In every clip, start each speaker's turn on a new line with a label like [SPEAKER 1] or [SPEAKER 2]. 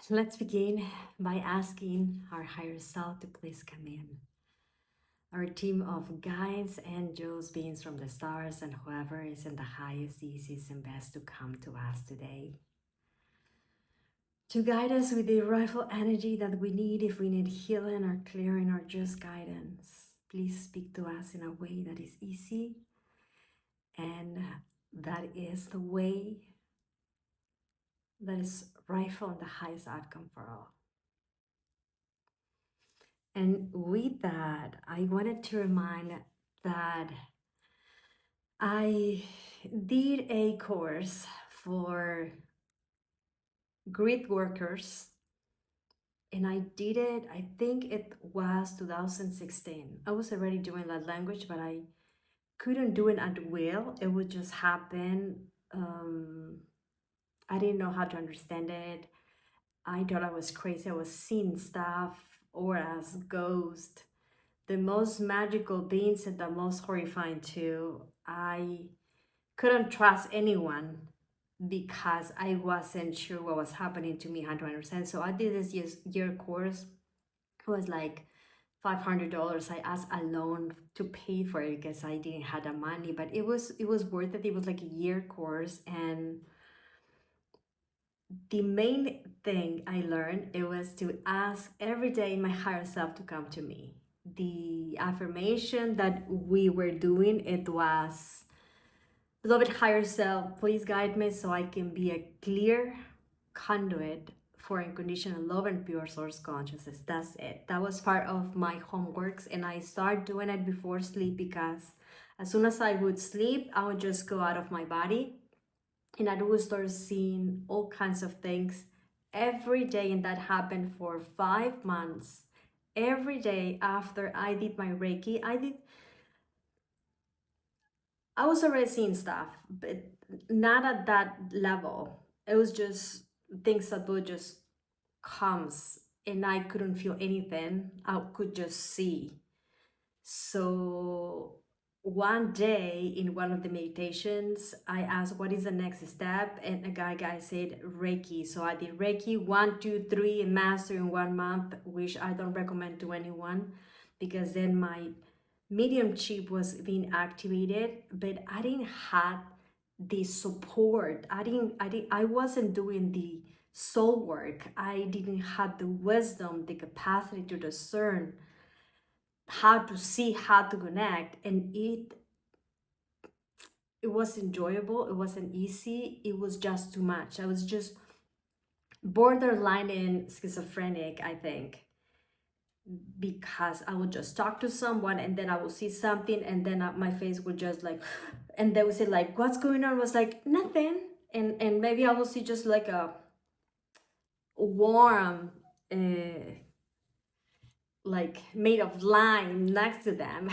[SPEAKER 1] Let's begin by asking our higher self to please come in. Our team of guides, angels, beings from the stars, and whoever is in the highest, easiest, and best to come to us today. To guide us with the rightful energy that we need if we need healing or clearing or just guidance. Please speak to us in a way that is easy and that is the way that is rightful and the highest outcome for all. And with that, I wanted to remind that I did a course for grid workers, and I did it, I think it was 2016. I was already doing that language, but I couldn't do it at will. It would just happen. I didn't know how to understand it. I thought I was crazy. I was seeing stuff, auras, ghosts, the most magical beings and the most horrifying too. I couldn't trust anyone because I wasn't sure what was happening to me, how to understand. So I did this year course. It was like $500. I asked a loan to pay for it because I didn't have the money, but it was worth it. It was like a year course, and the main thing I learned, it was to ask every day my higher self to come to me. The affirmation that we were doing, it was, beloved higher self, please guide me so I can be a clear conduit for unconditional love and pure source consciousness. That's it. That was part of my homeworks, and I started doing it before sleep because as soon as I would sleep, I would just go out of my body and I would start seeing all kinds of things every day. And that happened for 5 months. Every day after I did my Reiki, I was already seeing stuff, but not at that level. It was just things that would just comes, and I couldn't feel anything. I could just see. So one day in one of the meditations, I asked, what is the next step? And a guy said Reiki. So I did Reiki 1, 2, 3 and master in 1 month, which I don't recommend to anyone because then my mediumship was being activated, but I didn't have the support. I wasn't doing the soul work. I didn't have the wisdom, the capacity to discern how to see, how to connect. And it was enjoyable, it wasn't easy, it was just too much. I was just borderline in schizophrenic, I think, because I would just talk to someone and then I would see something and then my face would just like, and they would say like, what's going on? I was like, nothing. And maybe I would see just like a warm like made of lime next to them.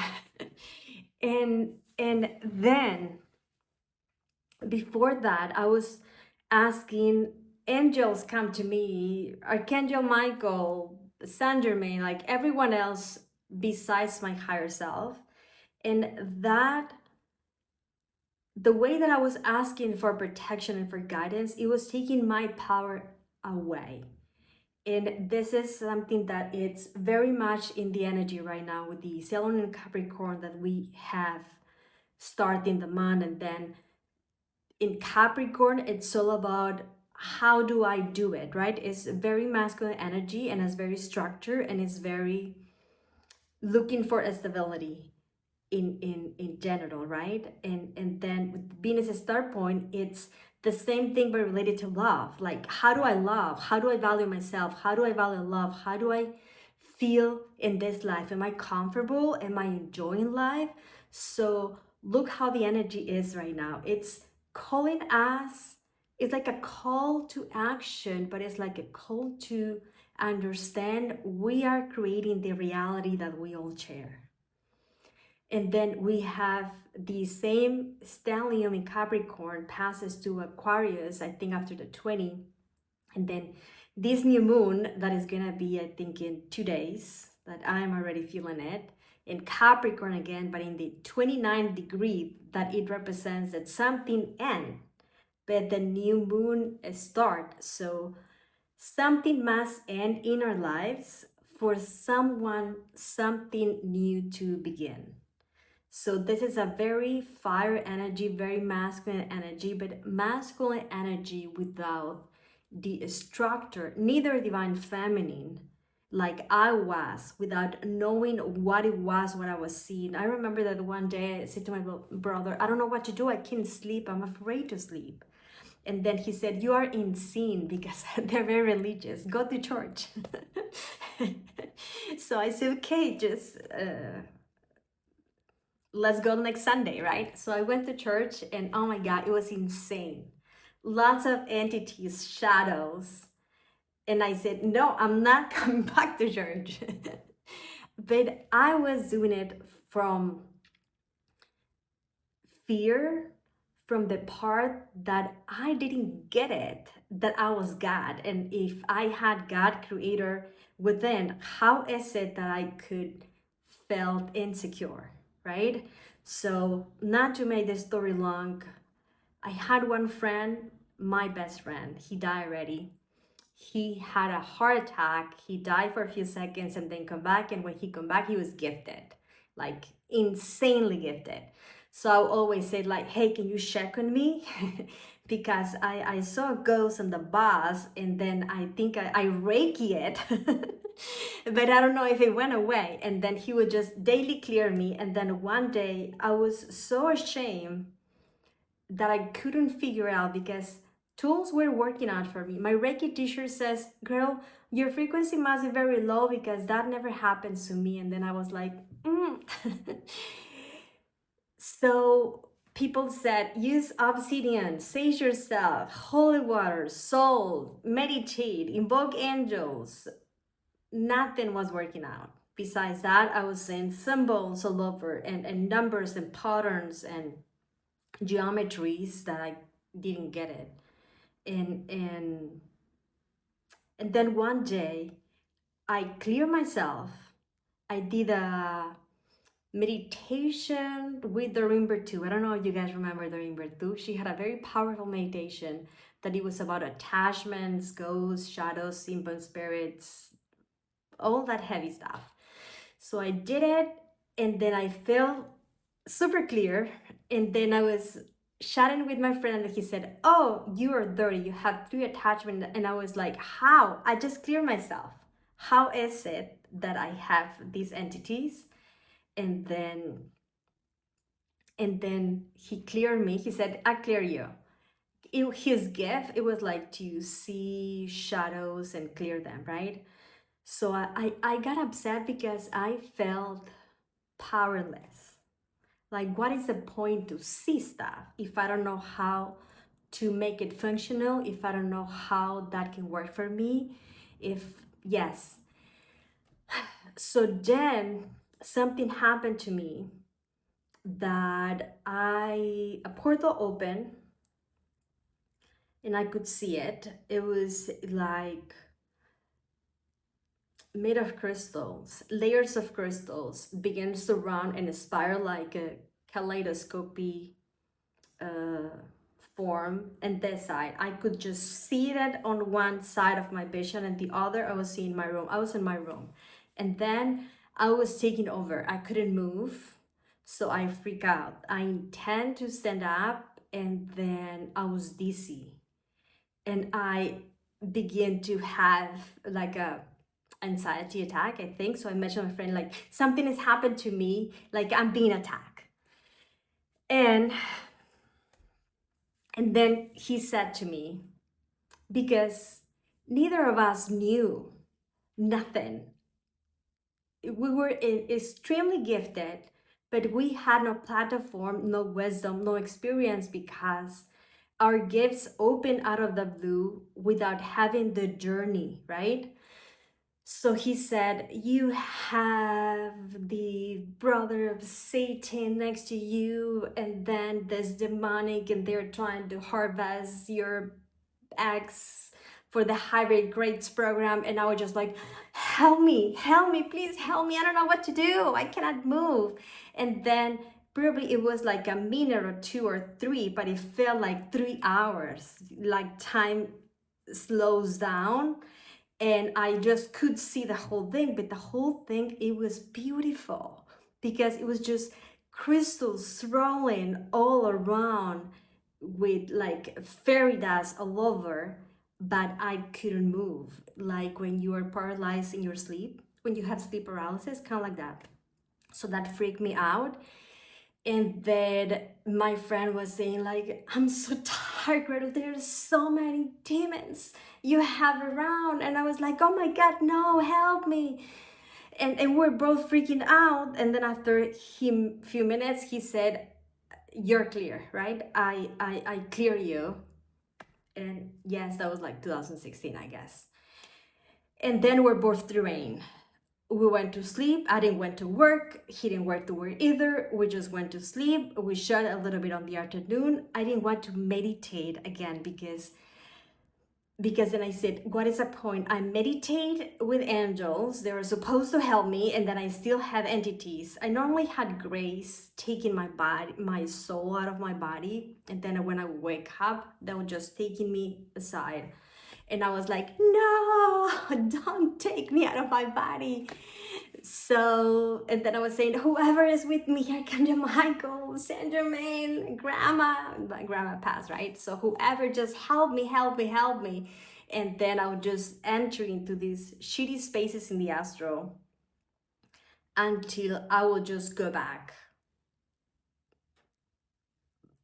[SPEAKER 1] and then before that, I was asking angels come to me, Archangel Michael, Saint Germain, like everyone else besides my higher self. And that, the way that I was asking for protection and for guidance, it was taking my power away. And this is something that it's very much in the energy right now with the Saturn and Capricorn that we have starting the month. And then in Capricorn, it's all about how do I do it, right? It's very masculine energy and it's very structured and it's very looking for a stability in general, right? And then with Venus' start point, it's the same thing but related to love. Like, how do I love? How do I value myself? How do I value love? How do I feel in this life? Am I comfortable? Am I enjoying life? So look how the energy is right now. It's calling us, it's like a call to action, but it's like a call to understand we are creating the reality that we all share. And then we have the same stellium in Capricorn passes to Aquarius, I think after the 20. And then this new moon that is gonna be, I think, in 2 days, that I'm already feeling it, in Capricorn again, but in the 29 degree that it represents that something end, but the new moon start. So something must end in our lives for something new to begin. So this is a very fire energy, very masculine energy, but masculine energy without the structure, neither divine feminine, like I was, without knowing what it was, what I was seeing. I remember that one day I said to my brother, I don't know what to do. I can't sleep. I'm afraid to sleep. And then he said, you are insane, because they're very religious. Go to church. So I said, okay, just let's go next Sunday, right? So I went to church and oh my God, it was insane. Lots of entities, shadows. And I said, no, I'm not coming back to church. But I was doing it from fear, from the part that I didn't get it, that I was God. And if I had God, creator, within, how is it that I could felt insecure, right? So not to make the story long, I had one friend, my best friend, he died already. He had a heart attack. He died for a few seconds and then come back. And when he come back, he was gifted, like insanely gifted. So I always say like, hey, can you check on me? Because I saw a ghost on the bus and then I think I Reiki it, but I don't know if it went away. And then he would just daily clear me. And then one day I was so ashamed that I couldn't figure out because tools were working out for me. My Reiki teacher says, girl, your frequency must be very low because that never happens to me. And then I was like, So people said, use obsidian, sage yourself, holy water, soul, meditate, invoke angels. Nothing was working out. Besides that, I was saying symbols all over and numbers and patterns and geometries that I didn't get it. And then one day I cleared myself. I did a meditation with Doreen Virtue. I don't know if you guys remember Doreen Virtue. She had a very powerful meditation that it was about attachments, ghosts, shadows, simple spirits, all that heavy stuff. So I did it and then I felt super clear. And then I was chatting with my friend and he said, oh, you are dirty. You have 3 attachments. And I was like, how? I just cleared myself. How is it that I have these entities? And then he cleared me. He said, I clear you. His gift, it was like to see shadows and clear them, right? So I got upset because I felt powerless. Like, what is the point to see stuff if I don't know how to make it functional, if I don't know how that can work for me? Yes. So then something happened to me that a portal opened and I could see it. It was like made of crystals, layers of crystals began to run and spiral like a kaleidoscopic form. And this side, I could just see that on one side of my vision and the other I was seeing my room. I was in my room. And then I was taking over. I couldn't move. So I freak out. I intend to stand up and then I was dizzy. And I begin to have like a anxiety attack, I think. So I mentioned my friend, like, something has happened to me, like I'm being attacked. And then he said to me, because neither of us knew nothing. We were extremely gifted, but we had no platform, no wisdom, no experience because our gifts open out of the blue without having the journey, right? So he said, you have the brother of Satan next to you, and then this demonic, and they're trying to harvest your eggs for the hybrid grades program. And I was just like, help me, please help me. I don't know what to do. I cannot move. And then probably it was like a minute or 2 or 3, but it felt like 3 hours, like time slows down, and I just could see the whole thing. But the whole thing, it was beautiful because it was just crystals swirling all around with like fairy dust all over, but I couldn't move. Like when you are paralyzed in your sleep, when you have sleep paralysis, kind of like that. So that freaked me out. And then my friend was saying like, I'm so tired, Gretel, there's so many demons you have around. And I was like, oh my God, no, help me. And we're both freaking out. And then after him few minutes, he said, you're clear, right? I clear you. And yes, that was like 2016, I guess. And then we're both drained. We went to sleep. I didn't went to work. He didn't went to work either. We just went to sleep. We shot a little bit on the afternoon. I didn't want to meditate again because then I said, what is the point? I meditate with angels. They were supposed to help me, and then I still have entities. I normally had grace taking my body, my soul out of my body, and then when I wake up, they were just taking me aside. And I was like, no, don't take me out of my body. So, and then I was saying, whoever is with me, Archangel Michael, Saint Germain, Grandma, my grandma passed, right? So whoever, just help me, help me, help me. And then I would just enter into these shitty spaces in the astral until I will just go back.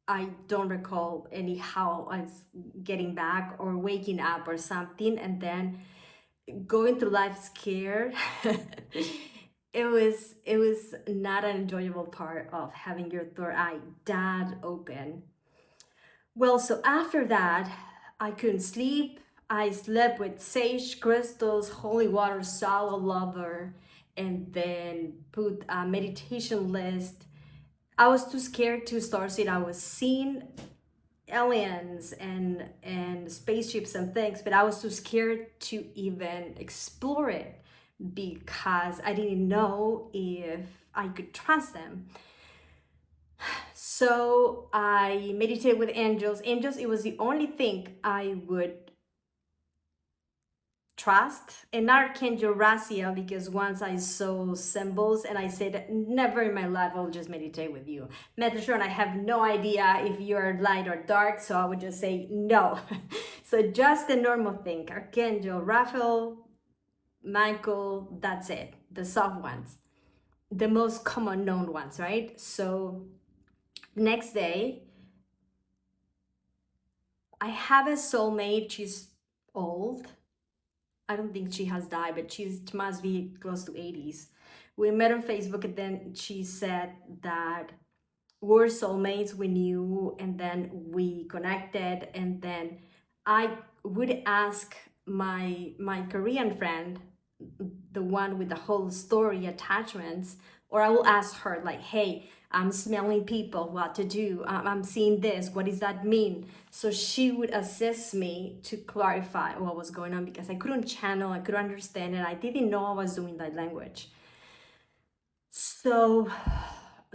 [SPEAKER 1] I don't recall any how I was getting back or waking up or something, and then going through life scared. It was not an enjoyable part of having your third eye that open. Well, so after that, I couldn't sleep. I slept with sage crystals, holy water, sal all over, and then put a meditation list. I was too scared to Starseed. I was seeing aliens and spaceships and things, but I was too scared to even explore it because I didn't know if I could trust them. So I meditated with angels. Angels, it was the only thing I would trust. And Archangel Raziel, because once I saw symbols and I said, never in my life I'll just meditate with you. Metatron, I have no idea if you're light or dark, so I would just say no. So just the normal thing. Archangel Raphael, Michael, that's it. The soft ones. The most common known ones, right? So next day, I have a soulmate. She's old. I don't think she has died, but she must be close to 80s. We met on Facebook, and then she said that we're soulmates, we knew, and then we connected. And then I would ask my Korean friend, the one with the whole story attachments, or I will ask her like, hey, I'm smelling people, what to do, I'm seeing this, what does that mean? So she would assist me to clarify what was going on, because I couldn't channel, I couldn't understand, and I didn't know I was doing that language. So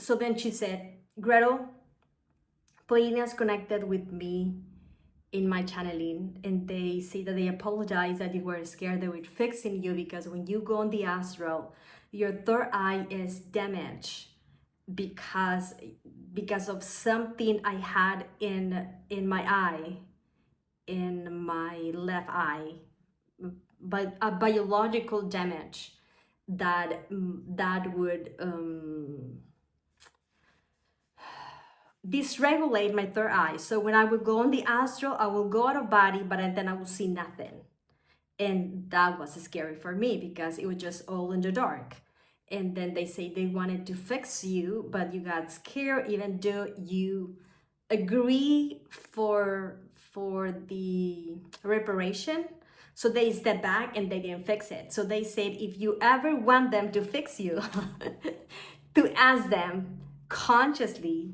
[SPEAKER 1] then she said, Gretel, Pleiadians has connected with me in my channeling, and they say that they apologize that you were scared they were fixing you, because when you go on the astral, your third eye is damaged because of something I had in my eye, in my left eye, but a biological damage that would dysregulate my third eye. So when I would go on the astral, I will go out of body, but then I will see nothing. And that was scary for me because it was just all in the dark. And then they say they wanted to fix you, but you got scared even though you agree for the reparation. So they stepped back and they didn't fix it. So they said, if you ever want them to fix you, to ask them consciously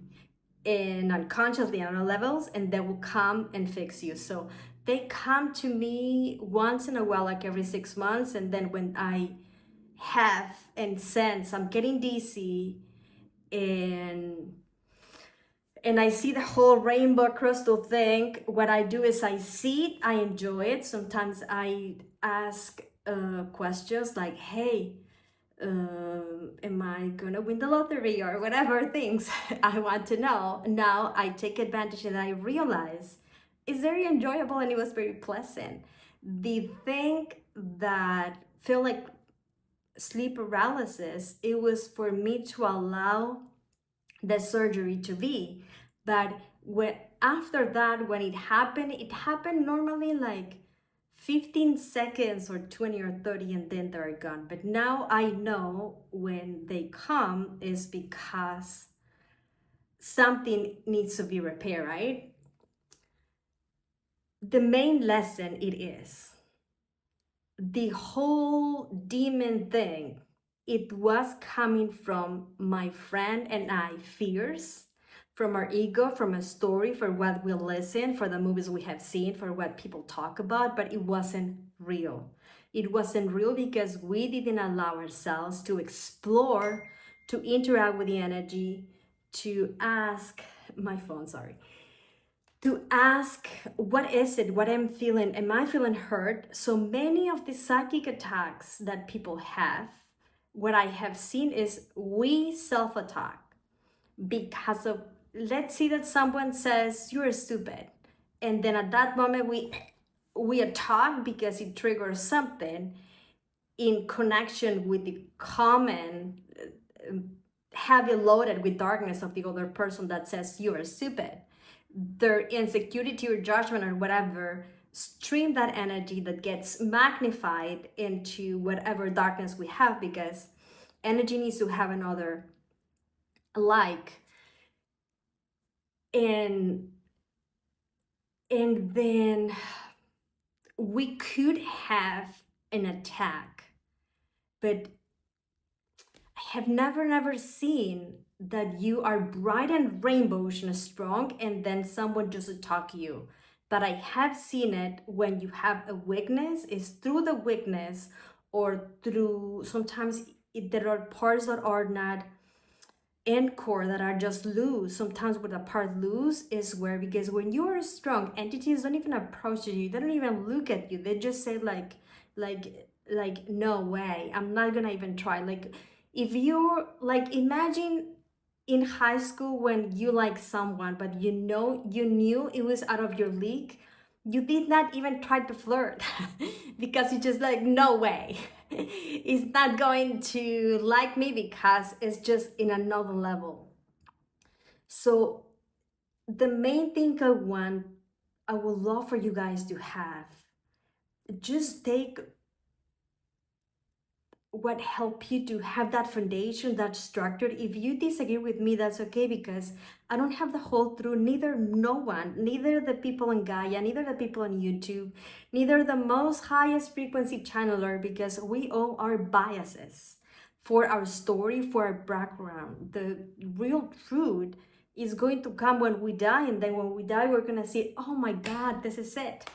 [SPEAKER 1] and unconsciously on other levels, and they will come and fix you. So they come to me once in a while, like every 6 months. And then when I have and sense I'm getting dizzy and and I see the whole rainbow crystal thing, what I do is I see it, I enjoy it. Sometimes I ask questions like, hey, am I gonna win the lottery or whatever things I want to know. Now I take advantage and I realize it's very enjoyable and it was very pleasant. The thing that feel like sleep paralysis, it was for me to allow the surgery to be. But when after that, when it happened normally like 15 seconds or 20 or 30, and then they're gone. But now I know when they come is because something needs to be repaired, right? The main lesson it is the whole demon thing, it was coming from my friend and I fears, from our ego, from a story, for what we listen, for the movies we have seen, for what people talk about, but it wasn't real. It wasn't real because we didn't allow ourselves to explore, to interact with the energy, to ask my phone, sorry, to ask, what is it, what I'm feeling, am I feeling hurt? So many of the psychic attacks that people have, what I have seen is we self-attack because of, let's see that someone says you're stupid, and then at that moment we attack because it triggers something in connection with the common heavy loaded with darkness of the other person that says you are stupid. Their insecurity or judgment or whatever stream that energy that gets magnified into whatever darkness we have, because energy needs to have another like. And then we could have an attack, but I have never seen that you are bright and rainbows and strong and then someone just attack you. But I have seen it when you have a weakness, is through the weakness, or through sometimes there are parts that are not and core that are just loose. Sometimes with a part loose is where, because when you are strong, entities don't even approach you, they don't even look at you, they just say like no way, I'm not gonna even try. Like if you're like, imagine in high school when you like someone but you know you knew it was out of your league, you did not even try to flirt because you just like, no way, it's not going to like me because it's just in another level. So the main thing I would love for you guys to have, just take what helped you to have that foundation, that structure. If you disagree with me, that's okay, because I don't have the whole truth, neither no one, neither the people in Gaia, neither the people on YouTube, neither the most highest frequency channeler, because we all are biases for our story, for our background. The real truth is going to come when we die, and then when we die we're gonna see, oh my god, this is it.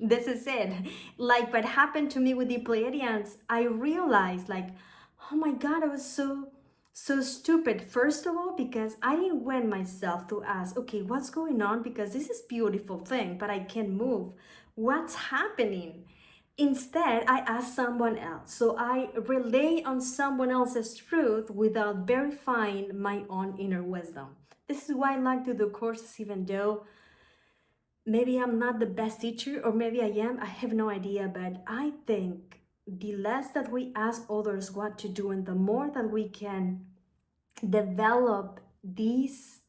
[SPEAKER 1] This is it. Like what happened to me with the Pleiadians, I realized like, oh my god, I was so stupid. First of all, because I didn't went myself to ask, okay, what's going on, because this is beautiful thing but I can't move, what's happening. Instead, I ask someone else. So I rely on someone else's truth without verifying my own inner wisdom. This is why I like to do courses, even though maybe I'm not the best teacher, or maybe I am, I have no idea. But I think the less that we ask others what to do, and the more that we can develop this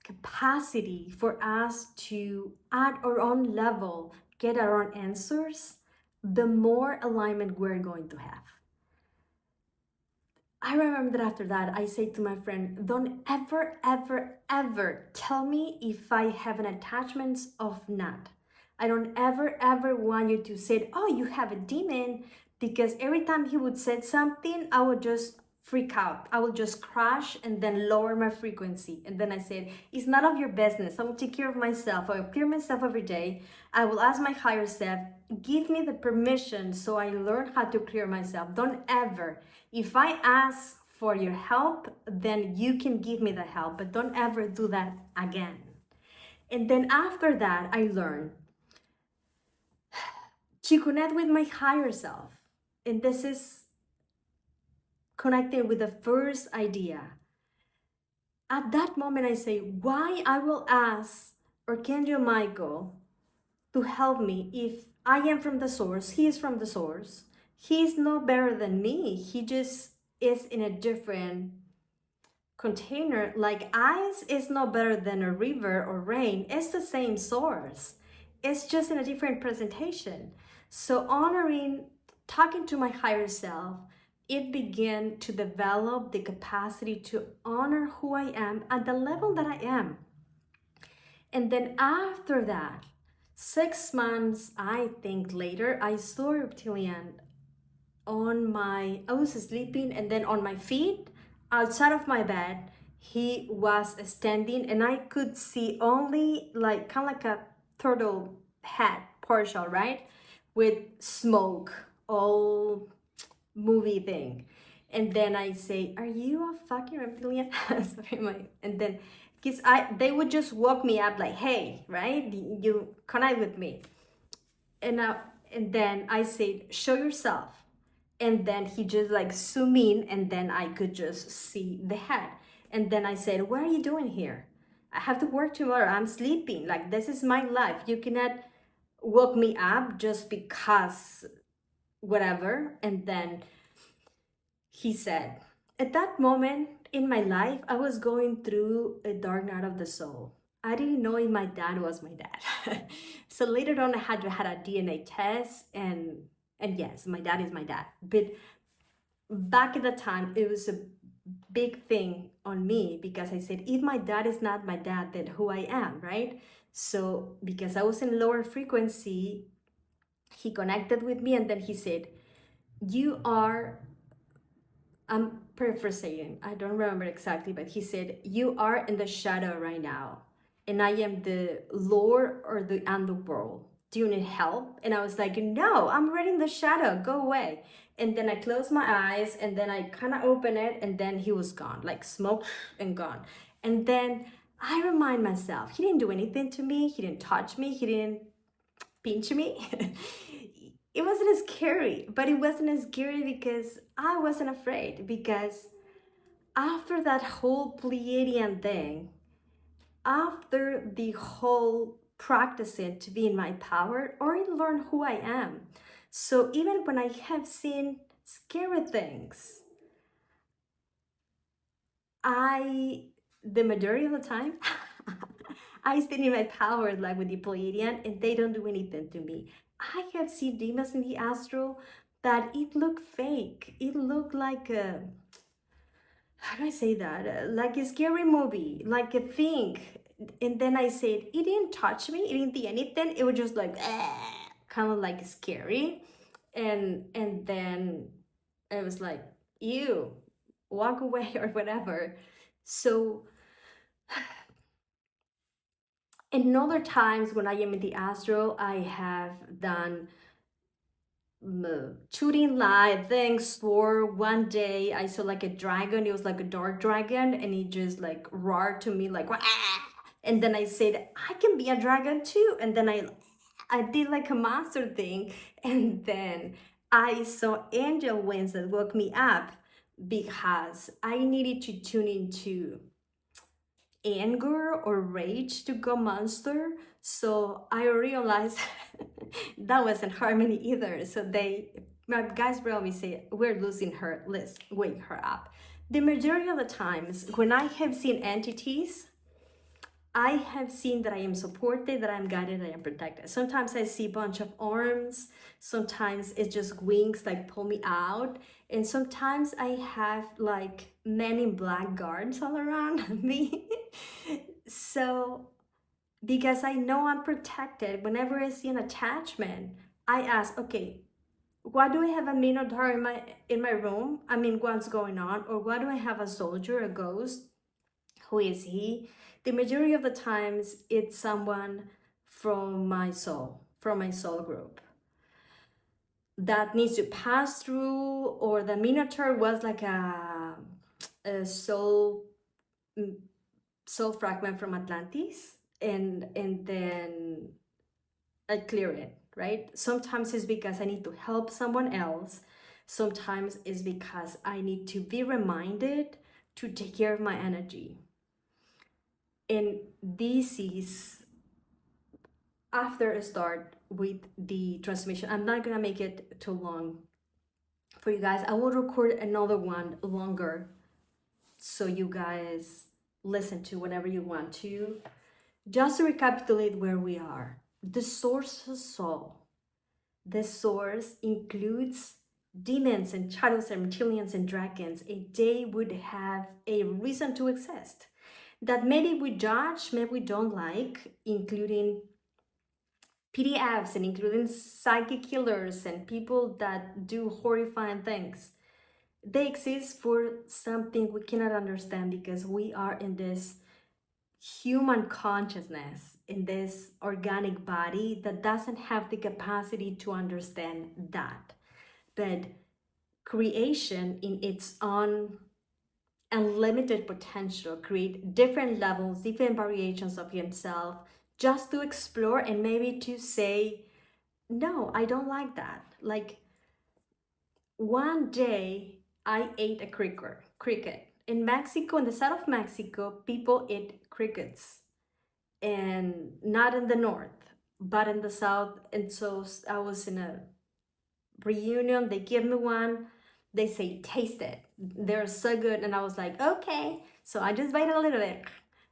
[SPEAKER 1] capacity for us to, at our own level, get our own answers, the more alignment we're going to have. I remember that after that, I said to my friend, don't ever tell me if I have an attachment of not. I don't ever want you to say, oh, you have a demon, because every time he would say something, I would just freak out. I will just crash and then lower my frequency. And then I said, it's none of your business. I will take care of myself. I will clear myself every day. I will ask my higher self, give me the permission so I learn how to clear myself. Don't ever, if I ask for your help, then you can give me the help, but don't ever do that again. And then after that, I learned to connect with my higher self. And this is connecting with the first idea. At that moment, I say, why I will ask Archangel Michael to help me if I am from the source, he is from the source. He's no better than me. He just is in a different container. Like ice is no better than a river or rain. It's the same source. It's just in a different presentation. So honoring, talking to my higher self, it began to develop the capacity to honor who I am at the level that I am. And then after that, 6 months, I think later, I saw a reptilian I was sleeping, and then on my feet, outside of my bed, he was standing, and I could see only like kind of like a turtle head partial, right? With smoke, all movie thing. And then I say, are you a fucking reptilian? Sorry, and then because they would just woke me up like, hey, right? You connect with me. And then I said, show yourself. And then he just like zoom in, and then I could just see the head. And then I said, what are you doing here? I have to work tomorrow. I'm sleeping. Like, this is my life. You cannot woke me up just because whatever. And then he said, at that moment in my life, I was going through a dark night of the soul. I didn't know if my dad was my dad. So later on, I had a DNA test, and yes, my dad is my dad. But back at the time, it was a big thing on me, because I said, if my dad is not my dad, then who I am, right? So because I was in lower frequency, he connected with me, and then he said, you are, I'm paraphrasing, I don't remember exactly, but he said, you are in the shadow right now, and I am the Lord or the underworld. Do you need help? And I was like, no, I'm already in the shadow, go away. And then I closed my eyes, and then I kind of opened it, and then he was gone, like smoke and gone. And then I remind myself, he didn't do anything to me, he didn't touch me, he didn't pinch me. It wasn't as scary, but it wasn't as scary because I wasn't afraid. Because after that whole Pleiadian thing, after the whole practicing to be in my power, or I learned who I am. So even when I have seen scary things, the majority of the time, I stay in my power, like with the Pleiadian, and they don't do anything to me. I have seen demons in the astral that it looked fake. It looked like a, how do I say that? Like a scary movie, like a thing. And then I said, it didn't touch me, it didn't do anything. It was just like, kind of like scary. And then it was like, ew, walk away or whatever. So, in other times when I am in the astral, I have done shooting light things. For one day I saw like a dragon. It was like a dark dragon, and he just like roared to me like, wah! And then I said, I can be a dragon too. And then I did like a monster thing, and then I saw angel wings that woke me up, because I needed to tune into anger or rage to go monster. So I realized that wasn't harmony either. So my guys brought me say, we're losing her, let's wake her up. The majority of the times when I have seen entities, I have seen that I am supported, that I'm guided, I am protected. Sometimes I see a bunch of arms, sometimes it's just wings like pull me out, and sometimes I have like men in black guards all around me. So because I know I'm protected, whenever I see an attachment, I ask, okay, why do I have a minotaur in my room? I mean, what's going on? Or why do I have a soldier, a ghost? Who is he? The majority of the times, it's someone from my soul group that needs to pass through, or the minotaur was like a a soul fragment from Atlantis, and then I clear it, right? Sometimes it's because I need to help someone else. Sometimes it's because I need to be reminded to take care of my energy. And this is after I start with the transmission. I'm not gonna make it too long for you guys. I will record another one longer so you guys listen to whenever you want to. Just to recapitulate where we are, the source of soul. The source includes demons and shadows and reptilians and dragons, and they would have a reason to exist that maybe we judge, maybe we don't like, including PDFs and including psychic killers and people that do horrifying things. They exist for something we cannot understand because we are in this human consciousness, in this organic body that doesn't have the capacity to understand that. But creation in its own unlimited potential create different levels, different variations of himself, just to explore and maybe to say, no, I don't like that. Like one day I ate a cricket. In Mexico, in the south of Mexico, people eat crickets, and not in the north, but in the south. And so I was in a reunion, they give me one, they say, taste it. They're so good. And I was like, okay. So I just bite a little bit.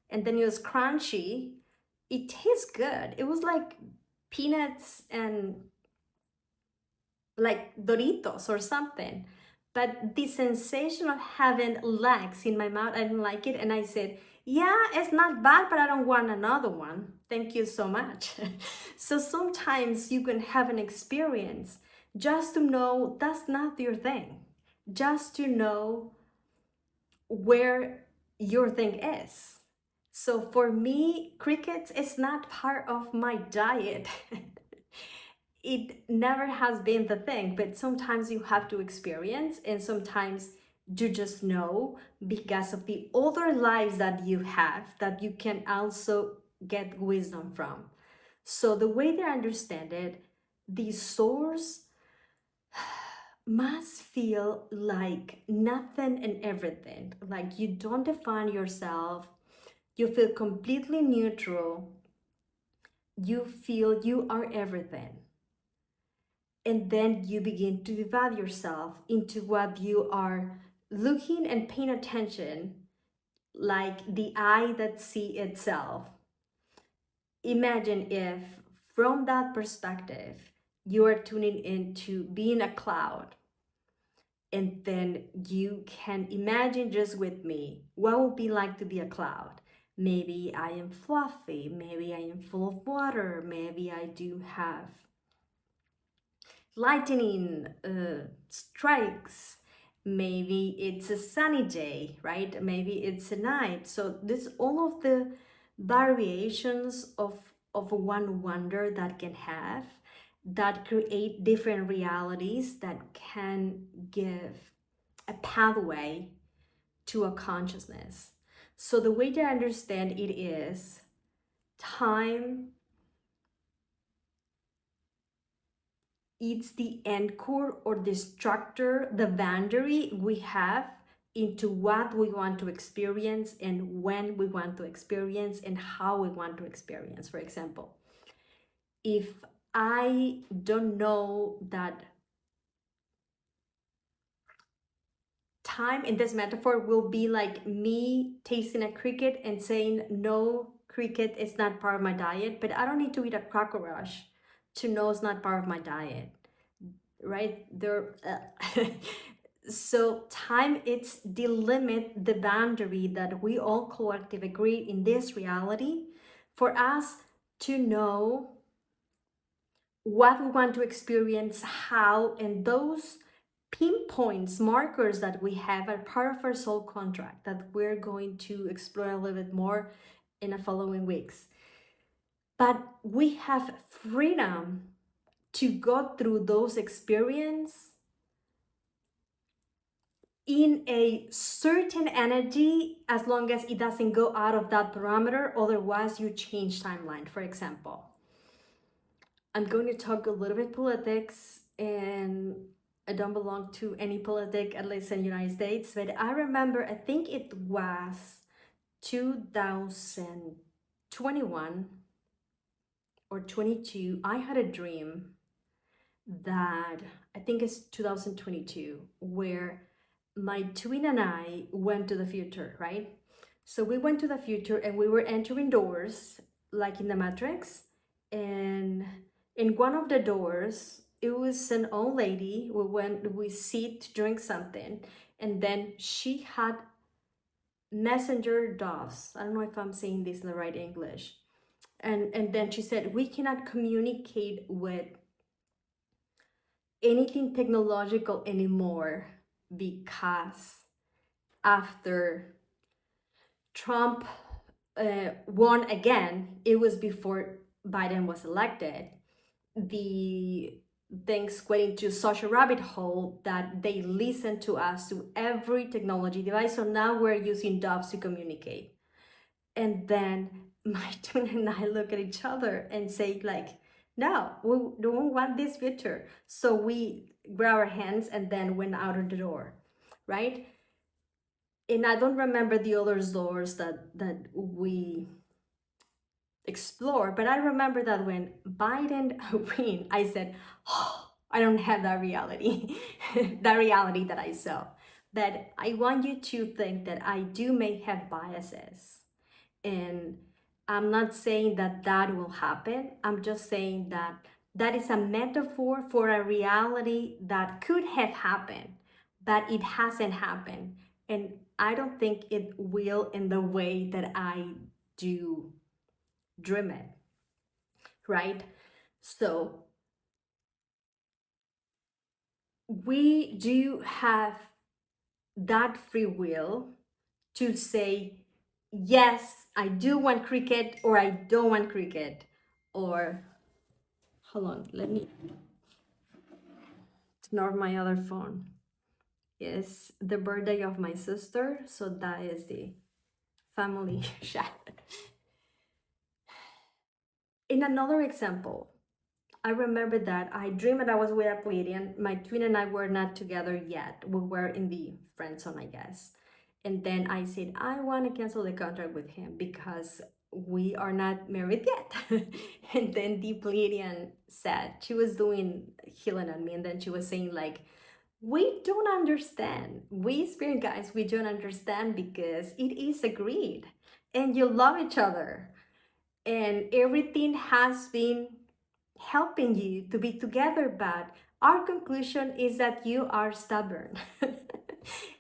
[SPEAKER 1] And then it was crunchy. It tastes good. It was like peanuts and like Doritos or something. But the sensation of having legs in my mouth, I didn't like it. And I said, yeah, it's not bad, but I don't want another one. Thank you so much. So sometimes you can have an experience just to know that's not your thing, just to know where your thing is. So for me, crickets is not part of my diet. It never has been the thing, but sometimes you have to experience, and sometimes you just know because of the other lives that you have that you can also get wisdom from. So the way they understand it, the source must feel like nothing and everything. Like you don't define yourself, you feel completely neutral, you feel you are everything. And then you begin to divide yourself into what you are looking and paying attention, like the eye that sees itself. Imagine if, from that perspective, you are tuning into being a cloud, and then you can imagine just with me what would be like to be a cloud. Maybe I am fluffy, maybe I am full of water, maybe I do have lightning strikes, maybe it's a sunny day, right? Maybe it's a night. So this all of the variations of one wonder that can have, that create different realities that can give a pathway to a consciousness. So the way to understand it is time, it's the anchor or the structure, the boundary we have into what we want to experience and when we want to experience and how we want to experience. For example, if I don't know that time in this metaphor will be like me tasting a cricket and saying, no, cricket is not part of my diet, but I don't need to eat a cracker rush to know it's not part of my diet, right? So time, it's the limit, the boundary that we all collective agree in this reality for us to know what we want to experience, how, and those pinpoints, markers that we have are part of our soul contract that we're going to explore a little bit more in the following weeks. But we have freedom to go through those experiences in a certain energy as long as it doesn't go out of that parameter. Otherwise, you change timeline. For example, I'm going to talk a little bit politics, and I don't belong to any politic, at least in the United States. But I remember, I think it was 2021 or 22. I had a dream that, I think it's 2022, where my twin and I went to the future, right? So we went to the future and we were entering doors like in the Matrix. And in one of the doors, it was an old lady. We sit to drink something, and then she had messenger doves. I don't know if I'm saying this in the right English. And then she said, we cannot communicate with anything technological anymore because after Trump won again, it was before Biden was elected, the things went into such a rabbit hole that they listened to us to every technology device. So now we're using doves to communicate. And then my twin and I look at each other and say like, no, we don't want this future. So we grab our hands and then went out of the door, right? And I don't remember the other doors that we explore, but I remember that when Biden win, I said, oh, I don't have that reality, that reality that I saw. But I want you to think that I do may have biases. And I'm not saying that that will happen. I'm just saying that that is a metaphor for a reality that could have happened, but it hasn't happened. And I don't think it will in the way that I do dream it, right? So we do have that free will to say, yes, I do want cricket, or I don't want cricket. Or, hold on, let me ignore my other phone. It's the birthday of my sister, so that is the family chat. In another example, I remember that I dreamed that I was with a Pleiadian. My twin and I were not together yet. We were in the friend zone, I guess. And then I said, I want to cancel the contract with him because we are not married yet. And then the Pleiadian said, she was doing healing on me, and then she was saying like, we don't understand. We spirit guys, we don't understand because it is agreed and you love each other. And everything has been helping you to be together, but our conclusion is that you are stubborn.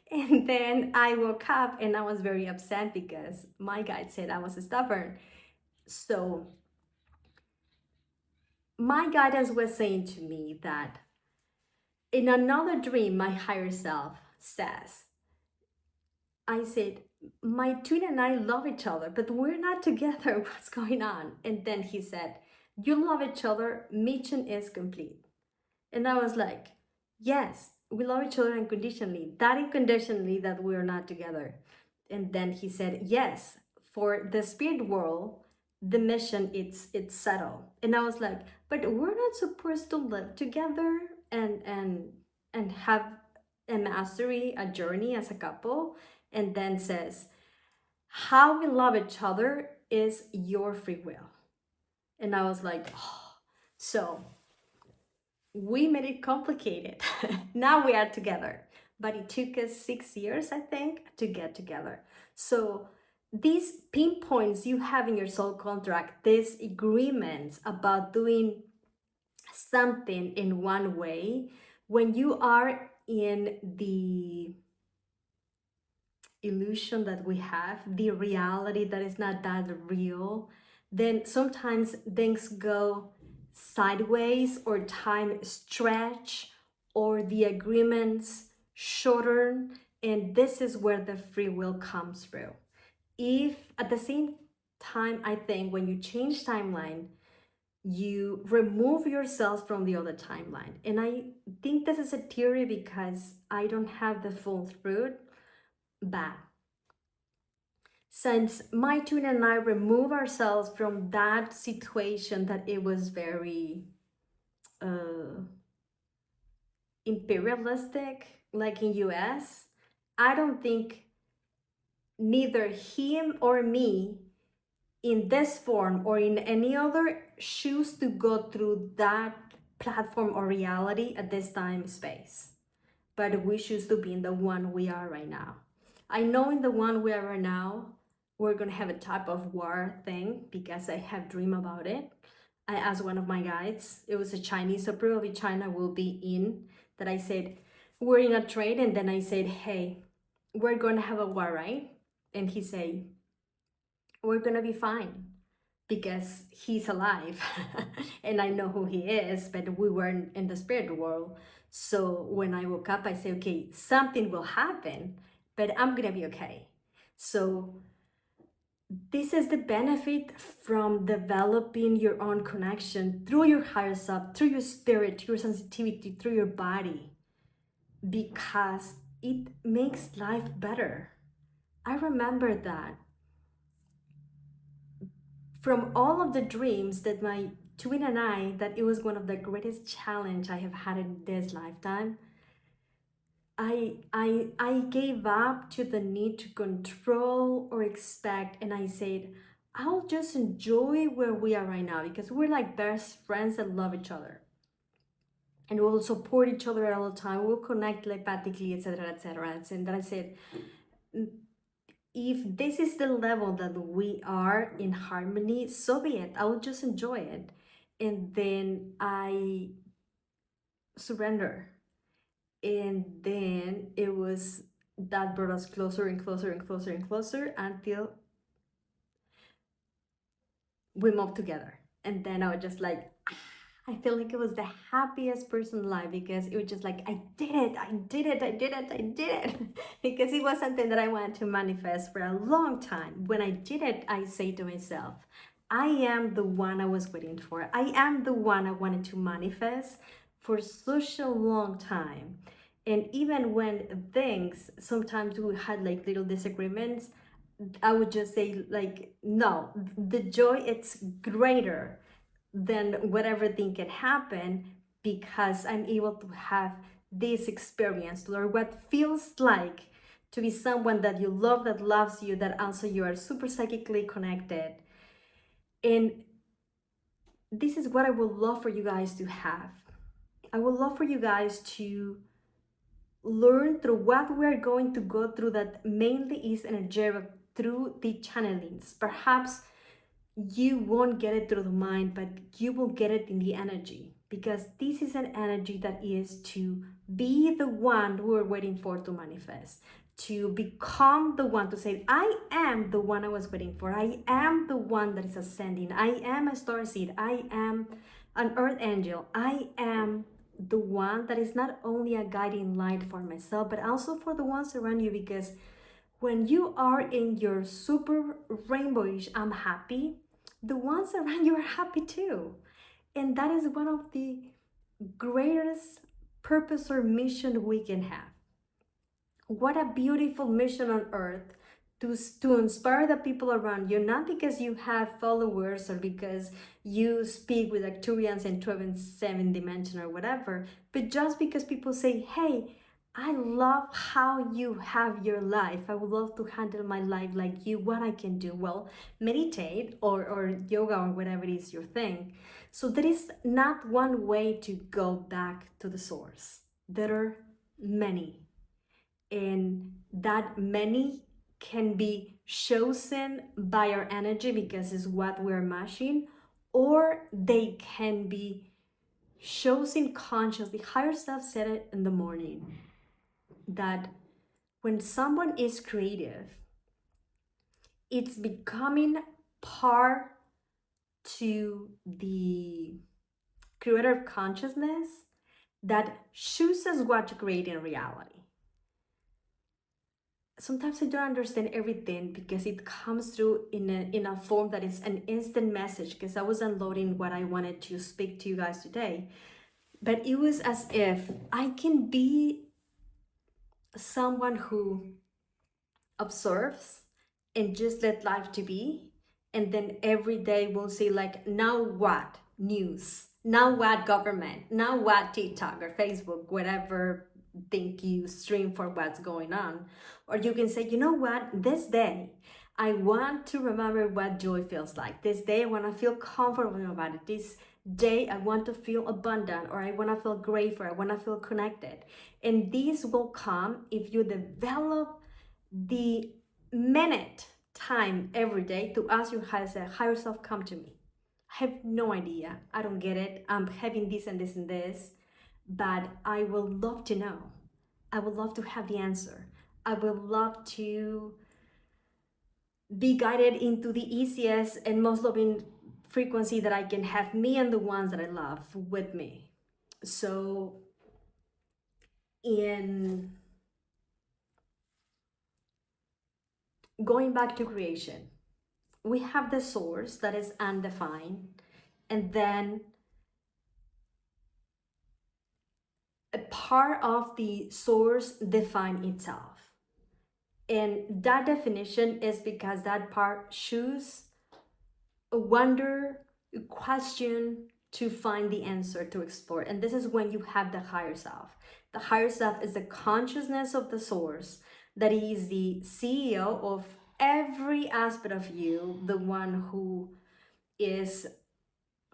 [SPEAKER 1] And then I woke up and I was very upset because my guide said I was stubborn. So my guidance was saying to me that in another dream, my higher self says, I said, my twin and I love each other, but we're not together. What's going on? And then he said, you love each other, mission is complete. And I was like, yes, we love each other unconditionally. That unconditionally that we are not together. And then he said, yes, for the spirit world, the mission it's settled. And I was like, but we're not supposed to live together and have a mastery, a journey as a couple. And then says, how we love each other is your free will. And I was like, oh. So we made it complicated. Now we are together, but it took us 6 years, I think, to get together. So these pinpoints you have in your soul contract, these agreements about doing something in one way, when you are in the illusion that we have, the reality that is not that real, then sometimes things go sideways or time stretch or the agreements shorten, and this is where the free will comes through. If at the same time, I think when you change timeline, you remove yourself from the other timeline. And I think this is a theory because I don't have the full truth, but since my twin and I remove ourselves from that situation that it was very imperialistic, like in US, I don't think neither him or me in this form or in any other choose to go through that platform or reality at this time space, but we choose to be in the one we are right now. I know in the one we are right now we're gonna have a type of war thing because I have dream about it. I asked one of my guides, it was a Chinese, so probably China will be in, that I said we're in a trade, and then I said, hey, we're gonna have a war, right? And he said, we're gonna be fine because he's alive and I know who he is, but we weren't in the spirit world. So when I woke up, I said, okay, something will happen, but I'm gonna be okay. So this is the benefit from developing your own connection through your higher self, through your spirit, through your sensitivity, through your body, because it makes life better. I remember that from all of the dreams that my twin and I, that it was one of the greatest challenge I have had in this lifetime. I gave up to the need to control or expect, and I said, I'll just enjoy where we are right now because we're like best friends that love each other. And we'll support each other all the time. We'll connect telepathically, etc., etc. And then I said, if this is the level that we are in harmony, so be it. I will just enjoy it. And then I surrender. And then it was that brought us closer and closer and closer and closer until we moved together. And then I was just like, I feel like it was the happiest person alive because it was just like, I did it, I did it, I did it, I did it. Because it was something that I wanted to manifest for a long time. When I did it, I say to myself, I am the one I was waiting for. I am the one I wanted to manifest for such a long time. And even when things, sometimes we had like little disagreements, I would just say like, no, the joy, it's greater than whatever thing can happen because I'm able to have this experience, or what feels like to be someone that you love, that loves you, that also you are super psychically connected. And this is what I would love for you guys to have. I would love for you guys to learn through what we're going to go through, that mainly is energetic, through the channelings. Perhaps you won't get it through the mind, but you will get it in the energy, because this is an energy that is to be the one we're waiting for to manifest, to become the one to say, I am the one I was waiting for. I am the one that is ascending. I am a starseed. I am an earth angel. I am the one that is not only a guiding light for myself, but also for the ones around you, because when you are in your super rainbowish, I'm happy, the ones around you are happy too. And that is one of the greatest purpose or mission we can have. What a beautiful mission on earth, to inspire the people around you, not because you have followers or because you speak with Arcturians in 12 and 7 dimension or whatever, but just because people say, hey, I love how you have your life. I would love to handle my life like you. What I can do? Well, meditate or yoga or whatever it is your thing. So there is not one way to go back to the source. There are many. And that many can be chosen by our energy because it's what we're matching, or they can be chosen consciously. Higher self said it in the morning, that when someone is creative, it's becoming part to the creator consciousness that chooses what to create in reality. sometimes I don't understand everything because it comes through in a form that is an instant message, because I was unloading what I wanted to speak to you guys today. But it was as if I can be someone who observes and just let life to be, and then every day we'll see like, now what news, now what government, now what TikTok or Facebook, whatever thing you stream for what's going on. Or you can say, you know what, this day I want to remember what joy feels like. This day I want to feel comfortable about it. This day I want to feel abundant, or I want to feel grateful, I want to feel connected. And these will come if you develop the minute time every day to ask your higher self, come to me. I have no idea, I don't get it, I'm having this and this and this, but I will love to know. I would love to have the answer. I would love to be guided into the easiest and most loving frequency that I can have me and the ones that I love with me. So in going back to creation, we have the source that is undefined, and then a part of the source define itself. And that definition is because that part choose a wonder, a question to find the answer, to explore. And this is when you have the higher self. The higher self is the consciousness of the source that is the CEO of every aspect of you, the one who is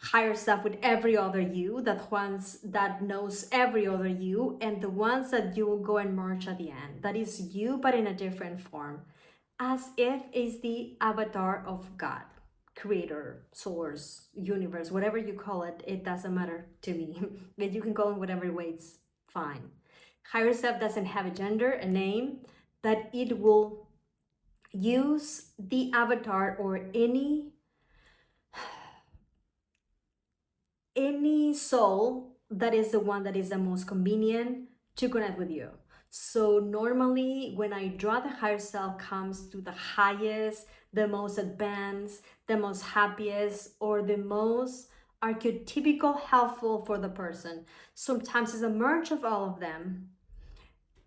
[SPEAKER 1] higher self with every other you, that ones that knows every other you, and the ones that you will go and merge at the end. That is you, but in a different form, as if is the avatar of God, creator, source, universe, whatever you call it. It doesn't matter to me. But you can call it whatever way, it's fine. Higher self doesn't have a gender, a name, but it will use the avatar or any soul that is the one that is the most convenient to connect with you. So normally when I draw, the higher self comes to the highest, the most advanced, the most happiest, or the most archetypical helpful for the person. Sometimes it's a merge of all of them,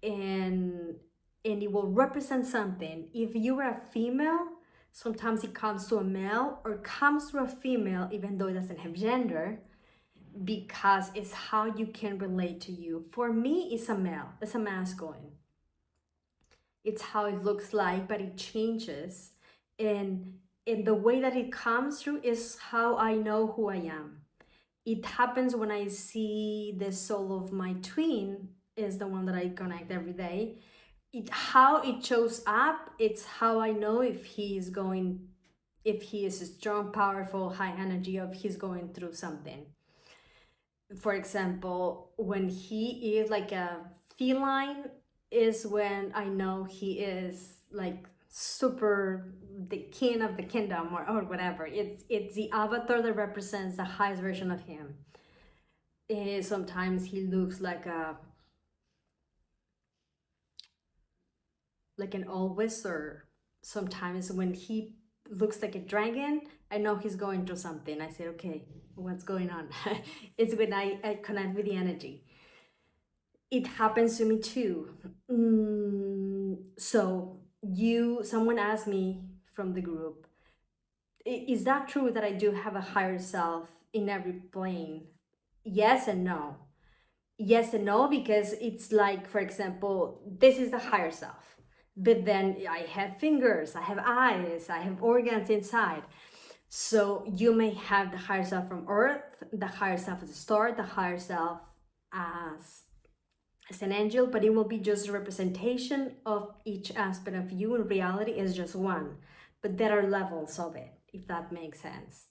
[SPEAKER 1] and it will represent something. If you are a female, sometimes it comes to a male, or comes to a female even though it doesn't have gender, because it's how you can relate to you. For me, it's a male, it's a masculine. It's how it looks like, but it changes. And in the way that it comes through is how I know who I am. It happens when I see the soul of my twin is the one that I connect every day. How it shows up, it's how I know if he is strong, powerful, high energy, or if he's going through something. For example, when he is like a feline, is when I know he is like super the king of the kingdom, or whatever. It's the avatar that represents the highest version of him. Sometimes he looks like an old wizard. Sometimes when he looks like a dragon, I know he's going through something. I say, okay, what's going on? It's when I connect with the energy. It happens to me too. So someone asked me from the group, is that true that I do have a higher self in every plane? Yes and no. Yes and no, because it's like, for example, this is the higher self, but then I have fingers, I have eyes, I have organs inside. So you may have the higher self from Earth, the higher self as a star, the higher self as an angel, but it will be just a representation of each aspect of you. In reality, is just one, but there are levels of it, if that makes sense.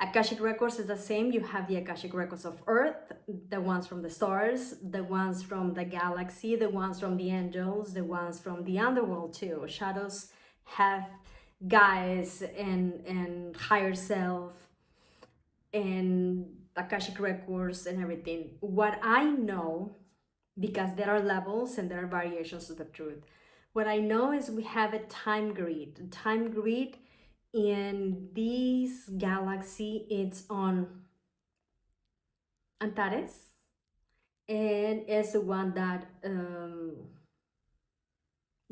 [SPEAKER 1] Akashic records is the same. You have the Akashic records of Earth, the ones from the stars, the ones from the galaxy, the ones from the angels, the ones from the underworld too. Shadows have guides and higher self and Akashic records and everything. What I know, because there are levels and there are variations of the truth, What I know is we have a time grid. A time grid in this galaxy, it's on Antares, and it's the one that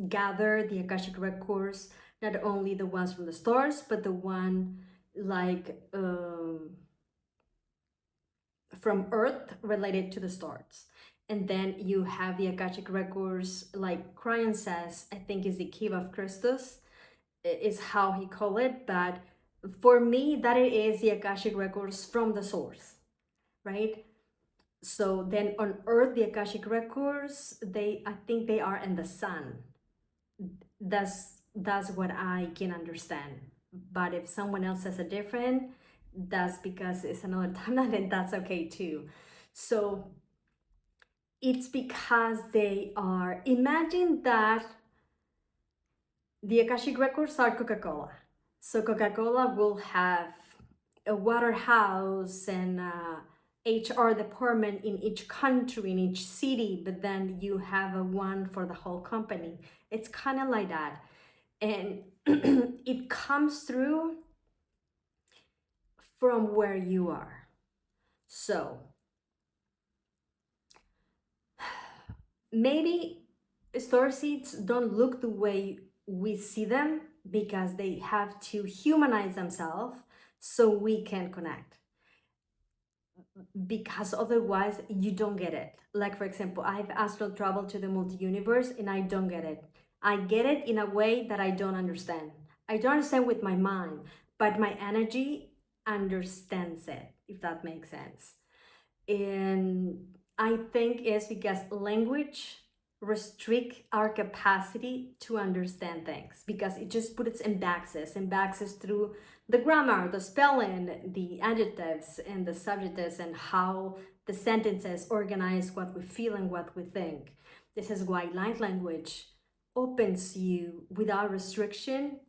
[SPEAKER 1] gather the Akashic records, not only the ones from the stars, but the one like from Earth related to the stars. And then you have the Akashic records, like Cryon says, I think is the key of Christus, is how he called it. But for me, that it is the Akashic records from the source, right? So then on Earth, the Akashic records, I think they are in the sun. That's what I can understand. But if someone else says a different, that's because it's another timeline, and that's okay too. So it's because they are, imagine that the Akashic records are Coca-Cola. So Coca-Cola will have a warehouse and a HR department in each country, in each city, but then you have a one for the whole company. It's kind of like that. And it comes through from where you are. So maybe starseeds don't look the way we see them because they have to humanize themselves so we can connect, because otherwise you don't get it. Like for example, I've astral traveled to the multi-universe and I don't get it. I get it in a way that I don't understand. I don't understand with my mind, but my energy understands it, if that makes sense. And I think it's because language restrict our capacity to understand things, because it just puts in boxes through the grammar, the spelling, the adjectives and the subjectives, and how the sentences organize what we feel and what we think. This is why light language opens you without restriction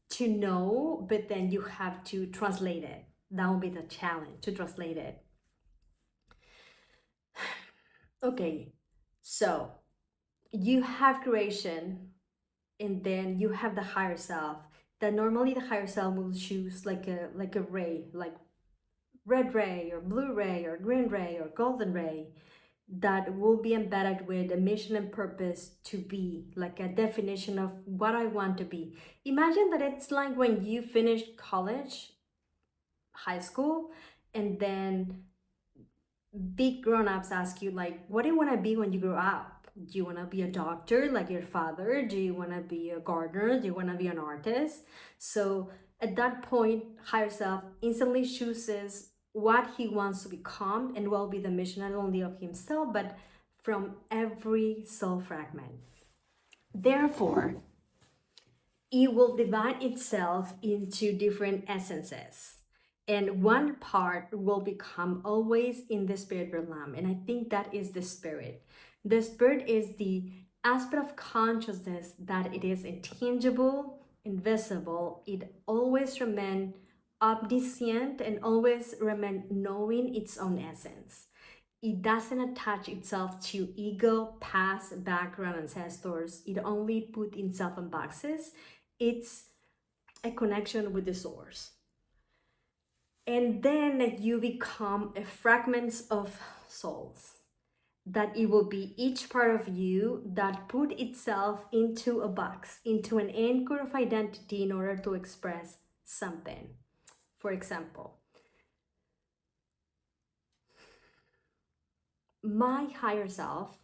[SPEAKER 1] to know, but then you have to translate it. That will be the challenge, to translate it. Okay, so you have creation, and then you have the higher self. That normally the higher self will choose like a ray, like red ray or blue ray or green ray or golden ray, that will be embedded with a mission and purpose to be, like a definition of what I want to be. Imagine that it's like when you finish college, high school, and then big grown-ups ask you, like, what do you want to be when you grow up? Do you want to be a doctor like your father? Do you want to be a gardener? Do you want to be an artist? So at that point, higher self instantly chooses what he wants to become, and will be the mission not only of himself but from every soul fragment. Therefore, it will divide itself into different essences, and one part will become always in the spirit realm. And I think that is the spirit. The spirit is the aspect of consciousness that it is intangible, invisible. It always remains omniscient and always remain knowing its own essence. It doesn't attach itself to ego, past, background, ancestors. It only put itself in boxes. It's a connection with the source. And then you become a fragments of souls, that it will be each part of you that put itself into a box, into an anchor of identity in order to express something. For example, my higher self,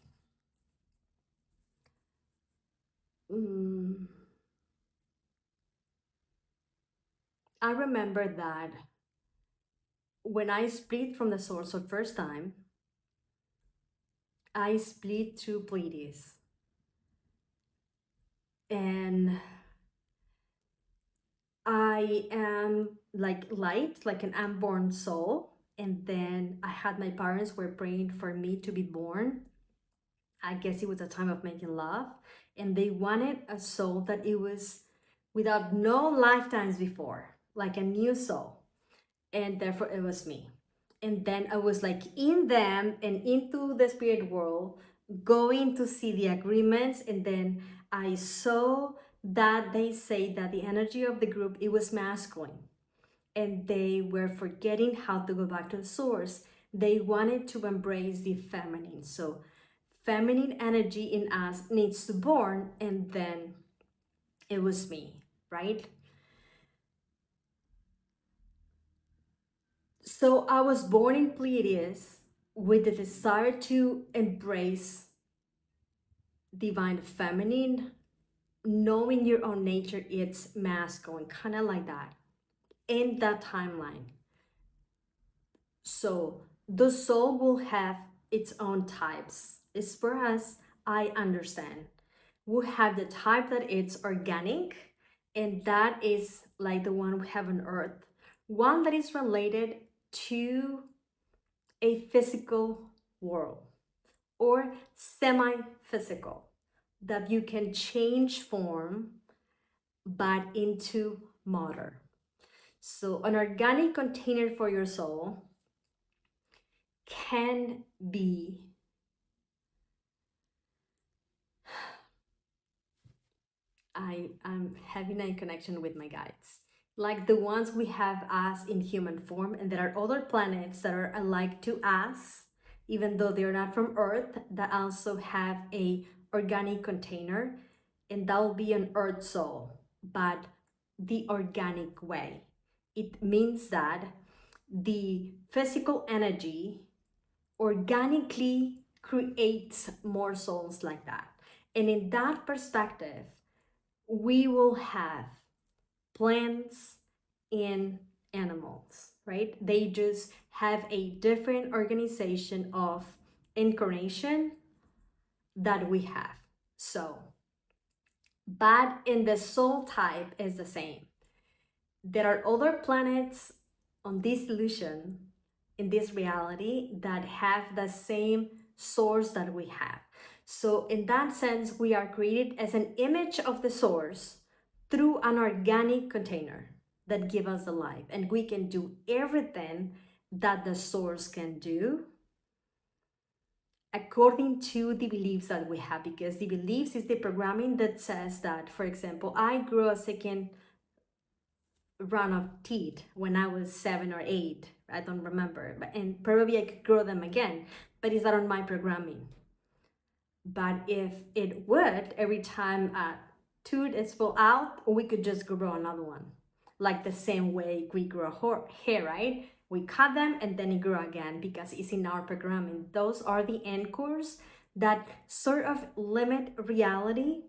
[SPEAKER 1] I remember that when I split from the source for the first time, I split through Pleiades. And I am like light, like an unborn soul. And then I had my parents were praying for me to be born. I guess it was a time of making love. And they wanted a soul that it was without no lifetimes before, like a new soul. And therefore it was me. And then I was like in them and into the spirit world, going to see the agreements, and then I saw that they say that the energy of the group, it was masculine, and they were forgetting how to go back to the source. They wanted to embrace the feminine. So feminine energy in us needs to born, and then it was me, right? So I was born in Pleiades with the desire to embrace divine feminine, knowing your own nature, it's masculine, kind of like that, in that timeline. So the soul will have its own types. As far as I understand, we have the type that it's organic, and that is like the one we have on earth. One that is related to a physical world or semi-physical, that you can change form but into matter. So an organic container for your soul can be, I am having a connection with my guides, like the ones we have us in human form, and there are other planets that are alike to us, even though they're not from Earth, that also have a organic container, and that will be an Earth soul, but the organic way. It means that the physical energy organically creates more souls like that. And in that perspective, we will have plants and animals, right? They just have a different organization of incarnation that we have. So, but in the soul type is the same. There are other planets on this illusion, in this reality, that have the same source that we have. So in that sense, we are created as an image of the source through an organic container that give us the life, and we can do everything that the source can do according to the beliefs that we have, because the beliefs is the programming that says that, for example, I grew a second run of teeth when I was 7 or 8. I don't remember, and probably I could grow them again, but it's not on my programming. But if it would, every time a tooth is pulled out, we could just grow another one, like the same way we grow hair, right? We cut them and then it grow again because it's in our programming. Those are the anchors that sort of limit reality,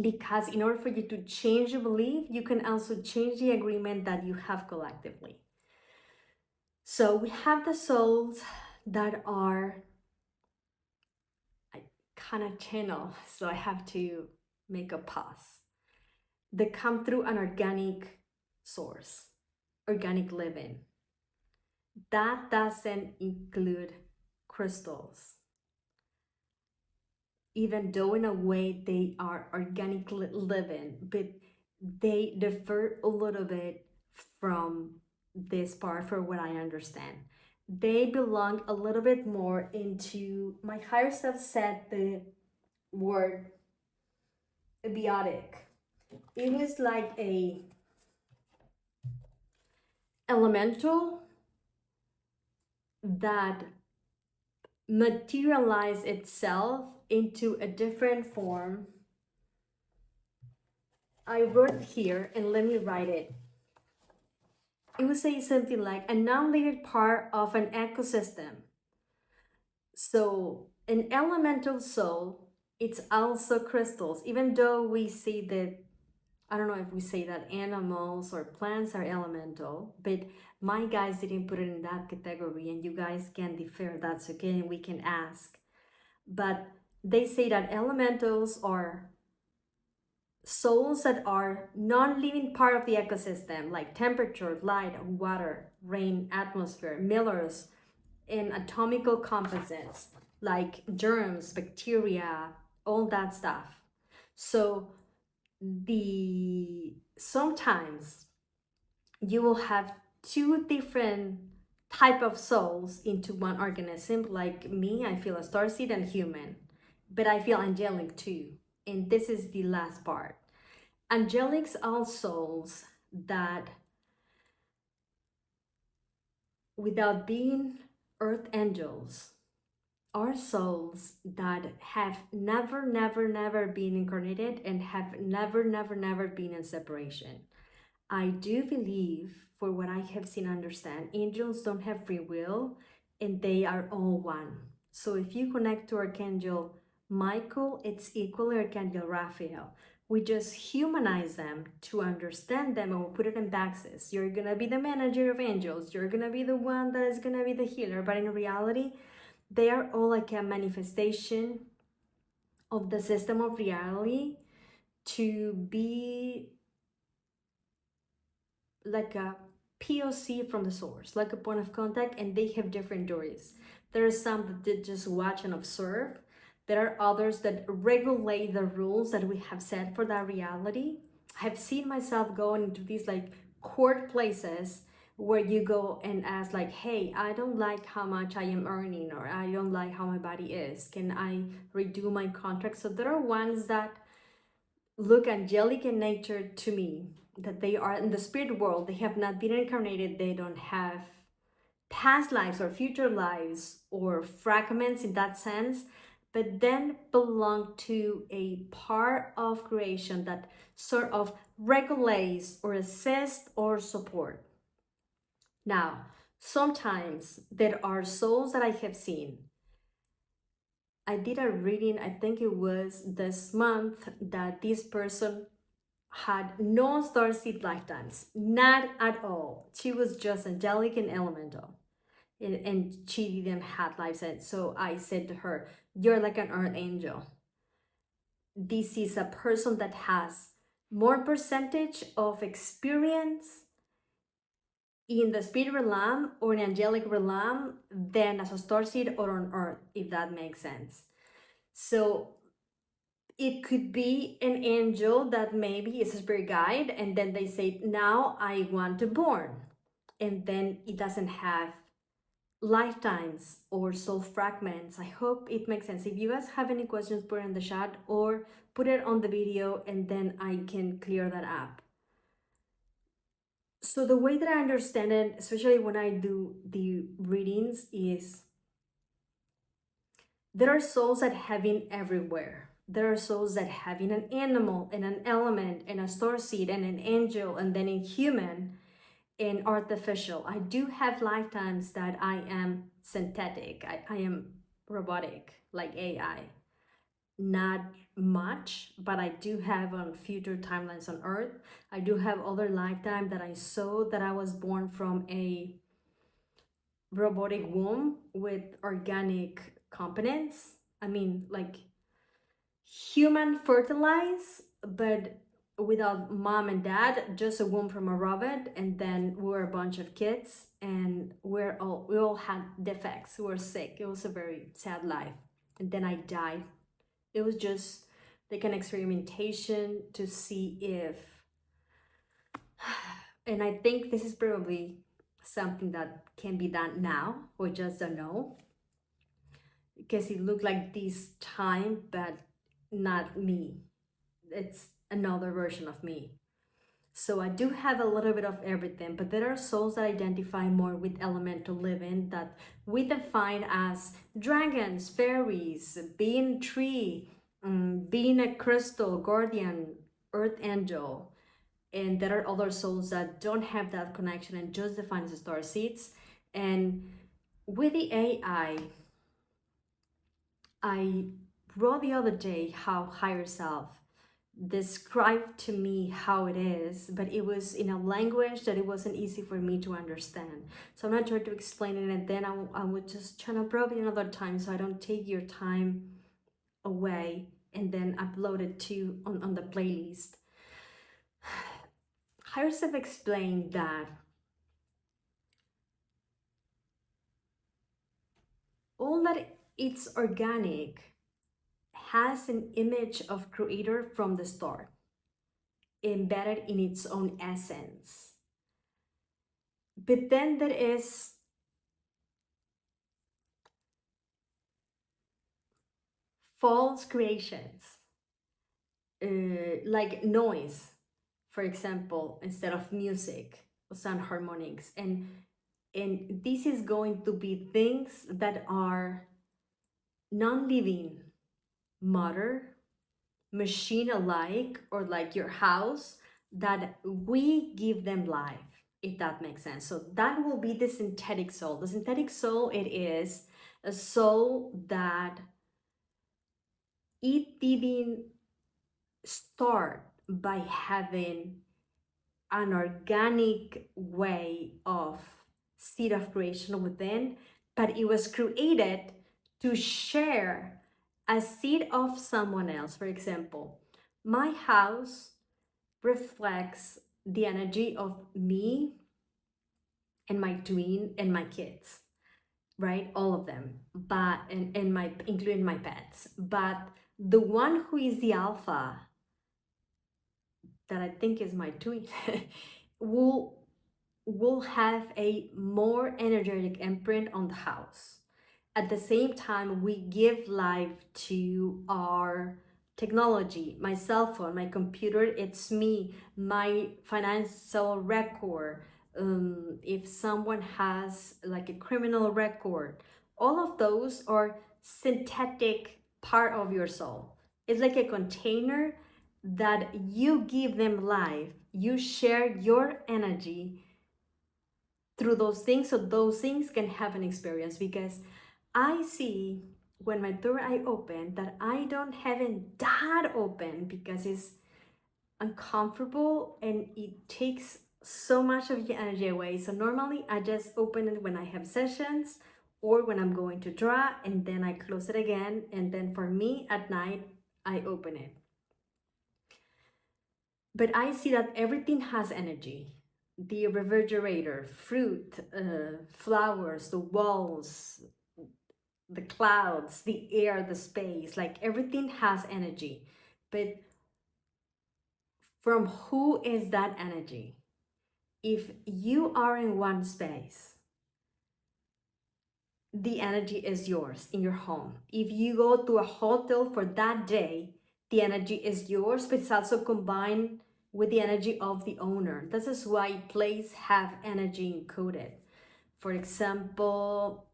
[SPEAKER 1] because in order for you to change your belief, you can also change the agreement that you have collectively. So we have the souls that are, I kind of channel, so I have to make a pause. They come through an organic source, organic living. That doesn't include crystals, even though in a way they are organic living, but they differ a little bit from this part for what I understand. They belong a little bit more into, my higher self said the word abiotic. It was like a elemental that materialized itself into a different form. I wrote here, and let me write it. It would say something like a non-living part of an ecosystem. So an elemental soul, it's also crystals, even though we see that, I don't know if we say that animals or plants are elemental, but my guys didn't put it in that category, and you guys can defer, that's okay, and we can ask. But they say that elementals are souls that are non-living part of the ecosystem, like temperature, light, water, rain, atmosphere, millers, and atomical composites, like germs, bacteria, all that stuff. So sometimes you will have two different type of souls into one organism. Like me, I feel a starseed and human, but I feel angelic too. And this is the last part. Angelics are souls that, without being earth angels, are souls that have never been incarnated and have never been in separation. I do believe, for what I have seen and understand, angels don't have free will and they are all one. So if you connect to Archangel Michael, it's equally Archangel Raphael. We just humanize them to understand them, and we put it in boxes. You're gonna be the manager of angels, you're gonna be the one that is gonna be the healer, but in reality, they are all like a manifestation of the system of reality to be like a POC from the source, like a point of contact, and they have different stories. There are some that did just watch and observe. There are others that regulate the rules that we have set for that reality. I've seen myself going into these like court places where you go and ask like, hey, I don't like how much I am earning, or I don't like how my body is. Can I redo my contract? So there are ones that look angelic in nature to me, that they are in the spirit world, they have not been incarnated, they don't have past lives or future lives or fragments in that sense, but then belong to a part of creation that sort of regulates or assists or support. Now, sometimes there are souls that I have seen. I did a reading, I think it was this month, that this person had no starseed lifetimes, not at all. She was just angelic and elemental, and she didn't have lifetimes. So I said to her, "You're like an earth angel. This is a person that has more percentage of experience in the spirit realm or an angelic realm than as a starseed or on earth, if that makes sense." So it could be an angel that maybe is a spirit guide, and then they say, now I want to born, and then it doesn't have lifetimes or soul fragments. I hope it makes sense. If you guys have any questions, put it in the chat or put it on the video, and then I can clear that up. So the way that I understand it, especially when I do the readings, is there are souls that have been everywhere. There are souls that have in an animal and an element and a starseed and an angel and then a human and artificial. I do have lifetimes that I am synthetic. I am robotic, like AI. Not much, but I do have on future timelines on Earth. I do have other lifetime that I saw that I was born from a robotic womb with organic components. I mean, like human fertilize, but without mom and dad, just a womb from a robot. And then we were a bunch of kids, and we all had defects. We were sick. It was a very sad life. And then I died. It was just like an experimentation to see if, and I think this is probably something that can be done now. We just don't know, because it looked like this time, but not me. It's another version of me. So I do have a little bit of everything, but there are souls that identify more with elemental living that we define as dragons, fairies, being tree, being a crystal, guardian, earth angel. And there are other souls that don't have that connection and just define as star seeds. And with the AI, I wrote the other day how higher self described to me how it is, but it was in a language that it wasn't easy for me to understand. So I'm not trying to explain it, and then I would just try to probably another time so I don't take your time away and then upload it to on the playlist. Higher self explained that all that it's organic has an image of creator from the start, embedded in its own essence. But then there is false creations, like noise, for example, instead of music or sound harmonics. And this is going to be things that are non-living matter, machine alike, or like your house, that we give them life, if that makes sense. So that will be the synthetic soul. The synthetic soul, it is a soul that it didn't start by having an organic way of seed of creation within, but it was created to share a seed of someone else. For example, my house reflects the energy of me and my twin and my kids, right? All of them, but and my, including my pets. But the one who is the alpha, that I think is my twin, will have a more energetic imprint on the house. At the same time, we give life to our technology, my cell phone, my computer, it's me, my financial record. If someone has like a criminal record, all of those are synthetic part of your soul. It's like a container that you give them life. You share your energy through those things, so those things can have an experience. Because I see when my third eye open that I don't have it that open because it's uncomfortable and it takes so much of your energy away. So normally I just open it when I have sessions or when I'm going to draw, and then I close it again, and then for me at night I open it. But I see that everything has energy. The refrigerator, fruit, flowers, the walls, the clouds, the air, the space, like everything has energy. But from who is that energy? If you are in one space, the energy is yours in your home. If you go to a hotel for that day, the energy is yours, but it's also combined with the energy of the owner. This is why places have energy encoded. For example,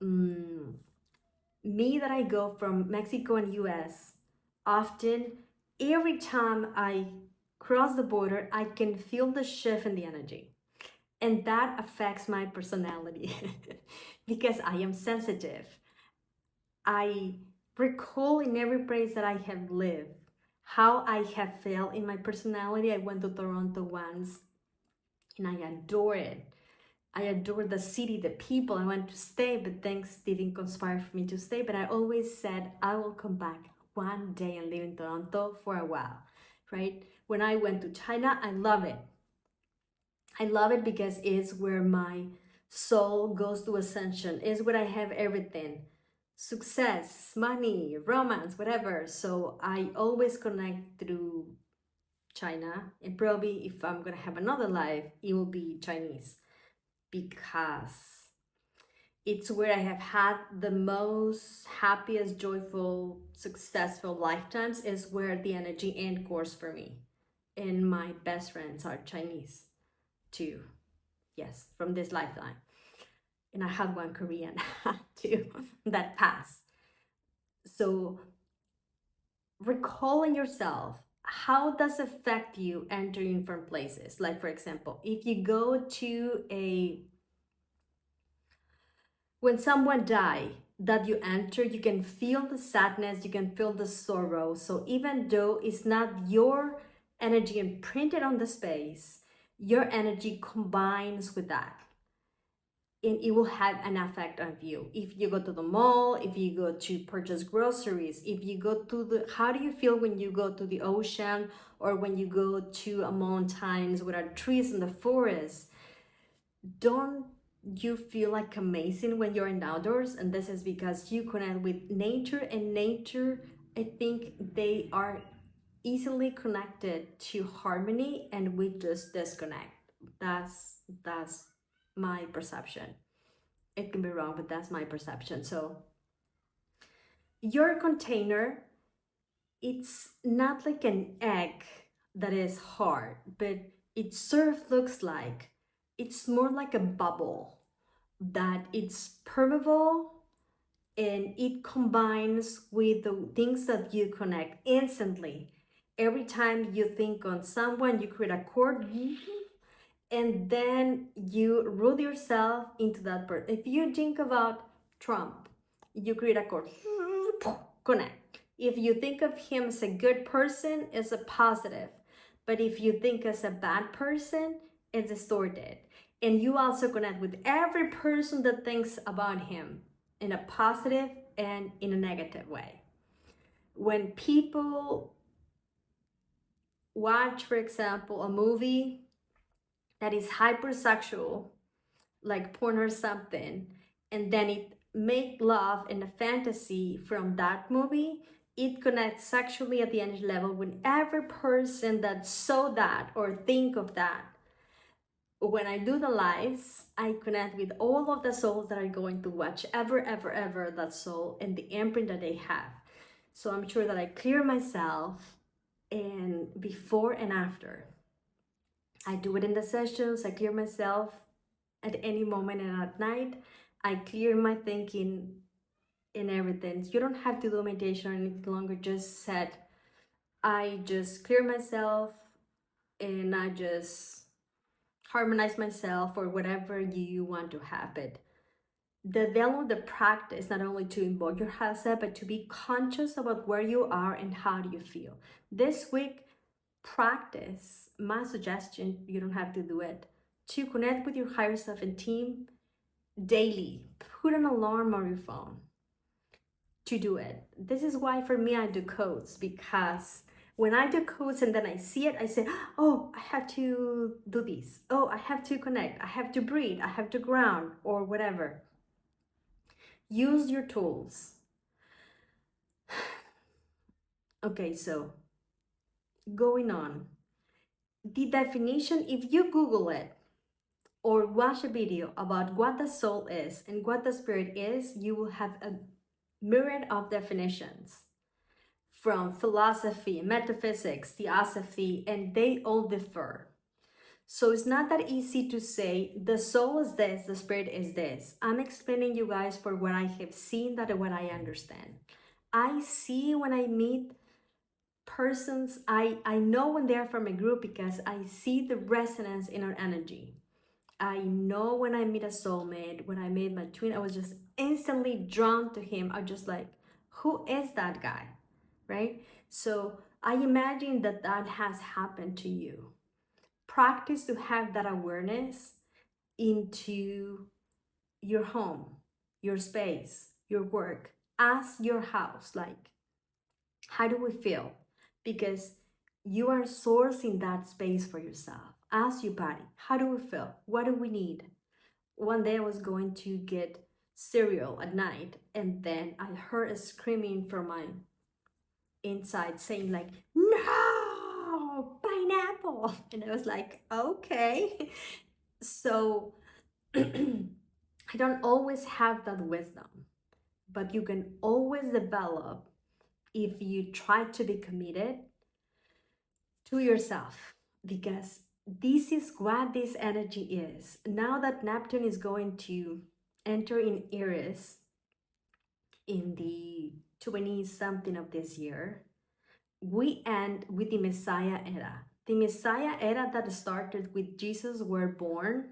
[SPEAKER 1] me that I go from Mexico and US, often every time I cross the border, I can feel the shift in the energy. And that affects my personality because I am sensitive. I recall in every place that I have lived how I have felt in my personality. I went to Toronto once and I adore it. I adore the city, the people. I went to stay, but things didn't conspire for me to stay. But I always said I will come back one day and live in Toronto for a while, right? When I went to China, I love it. I love it because it's where my soul goes to ascension. It's where I have everything: success, money, romance, whatever. So I always connect through China. And probably if I'm going to have another life, it will be Chinese, because it's where I have had the most happiest, joyful, successful lifetimes. Is where the energy end course for me. And my best friends are Chinese too. Yes, from this lifetime. And I had one Korean too that passed. So recalling yourself, how does it affect you entering from places? Like for example, if you go to a, when someone die that you enter, you can feel the sadness, you can feel the sorrow. So even though it's not your energy imprinted on the space, your energy combines with that, and it will have an effect on you. If you go to the mall, if you go to purchase groceries, if you go to the, how do you feel when you go to the ocean or when you go to a mountains with our trees in the forest? Don't you feel like amazing when you're in outdoors? And this is because you connect with nature, and nature, I think they are easily connected to harmony, and we just disconnect. That's my perception. It can be wrong, but that's my perception. So your container it's not like an egg that is hard, but it sort of looks like it's more like a bubble that it's permeable, and it combines with the things that you connect instantly. Every time you think on someone, you create a chord, and then you root yourself into that person. If you think about Trump, you create a chord, connect. If you think of him as a good person, it's a positive. But if you think as a bad person, it's distorted. And you also connect with every person that thinks about him in a positive and in a negative way. When people watch, for example, a movie that is hypersexual, like porn or something, and then it make love in a fantasy from that movie, it connects sexually at the energy level with every person that saw that or think of that. When I do the lives, I connect with all of the souls that are going to watch ever that soul and the imprint that they have. So I'm sure that I clear myself, and before and after. I do it in the sessions, I clear myself at any moment, and at night, I clear my thinking and everything. You don't have to do meditation any longer, just set. I just clear myself and I just harmonize myself or whatever you want to have it. The value of the practice, not only to invoke your higher self, but to be conscious about where you are and how do you feel. This week, practice, my suggestion, you don't have to do it, to connect with your higher self and team daily. Put an alarm on your phone to do it. This is why for me I do codes, because when I do codes and then I see it, I say, oh, I have to do this. Oh, I have to connect. I have to breathe. I have to ground, or whatever. Use your tools. Okay, so going on. The definition, if you Google it or watch a video about what the soul is and what the spirit is, you will have a myriad of definitions from philosophy, metaphysics, theosophy, and they all differ. So it's not that easy to say the soul is this, the spirit is this. I'm explaining you guys for what I have seen, that what I understand. I see when I meet persons, I know when they're from a group because I see the resonance in our energy. I know when I meet a soulmate, when I made my twin, I was just instantly drawn to him. I just like, who is that guy? Right? So I imagine that that has happened to you. Practice to have that awareness into your home, your space, your work, as your house. Like, how do we feel? Because you are sourcing that space for yourself. Ask your body, how do we feel? What do we need? One day I was going to get cereal at night, and then I heard a screaming from my inside saying like, no, pineapple. And I was like, okay. So I don't always have that wisdom, but you can always develop if you try to be committed to yourself, because this is what this energy is. Now that Neptune is going to enter in Aries in the 20 something of this year, we end with the Messiah era. The Messiah era that started with Jesus were born.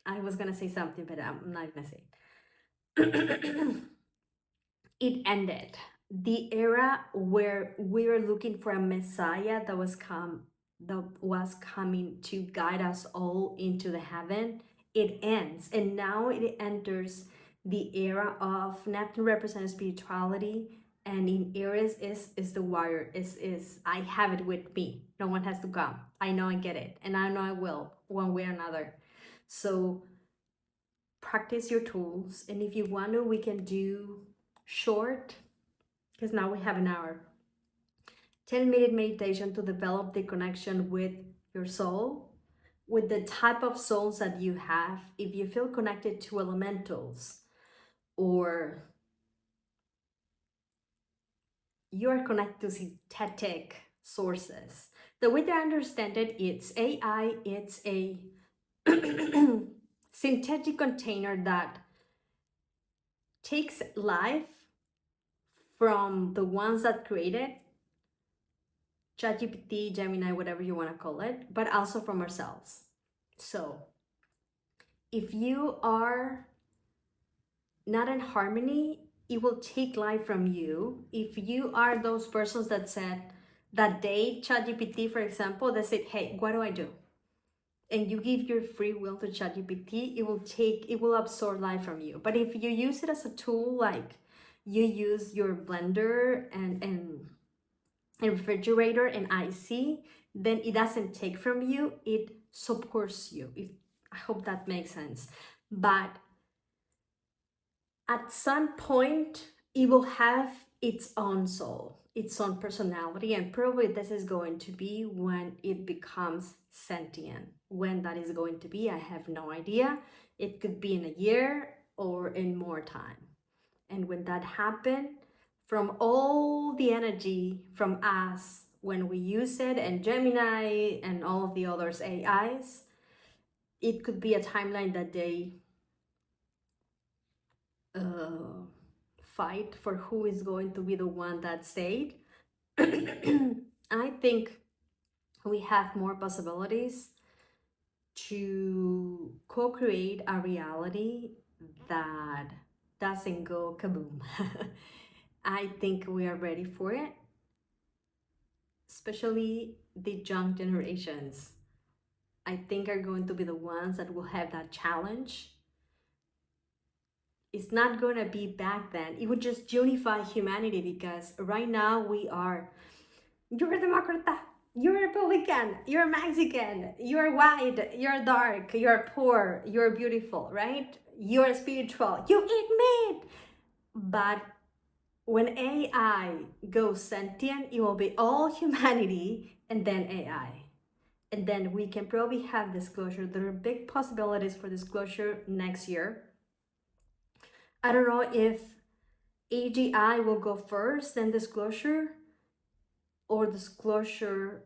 [SPEAKER 1] I was gonna say something, but I'm not gonna say it. It ended. The era where we were looking for a Messiah that was coming to guide us all into the heaven, it ends, and now it enters the era of Neptune represents spirituality, and in Aries is the warrior. Is I have it with me. No one has to come. I know I get it, and I know I will one way or another. So practice your tools, and if you want to, we can do short, because now we have an hour, 10-minute meditation to develop the connection with your soul, with the type of souls that you have. If you feel connected to elementals, or you're connected to synthetic sources. The way that I understand it, it's AI, it's a synthetic container that takes life from the ones that created ChatGPT, Gemini, whatever you want to call it, but also from ourselves. So if you are not in harmony, it will take life from you. If you are those persons that said that they ChatGPT, for example, that said, hey, what do I do? And you give your free will to ChatGPT, it will absorb life from you. But if you use it as a tool, like you use your blender and refrigerator and IC, then it doesn't take from you, it supports you. I hope that makes sense. But at some point, it will have its own soul, its own personality, and probably this is going to be when it becomes sentient. When that is going to be, I have no idea. It could be in a year or in more time. And when that happens, from all the energy from us when we use it, and Gemini and all of the others AIs, it could be a timeline that they fight for who is going to be the one that said. I think we have more possibilities to co-create a reality that doesn't go kaboom. I think we are ready for it, especially the young generations. I think are going to be the ones that will have that challenge. It's not going to be back then. It would just unify humanity, because right now we are, you're a Democrat, you're a Republican, you're Mexican, you're white, you're dark, you're poor, you're beautiful, right? You're spiritual, you eat meat. But when AI goes sentient, it will be all humanity and then AI. And then we can probably have disclosure. There are big possibilities for disclosure next year. I don't know if AGI will go first, then disclosure, or disclosure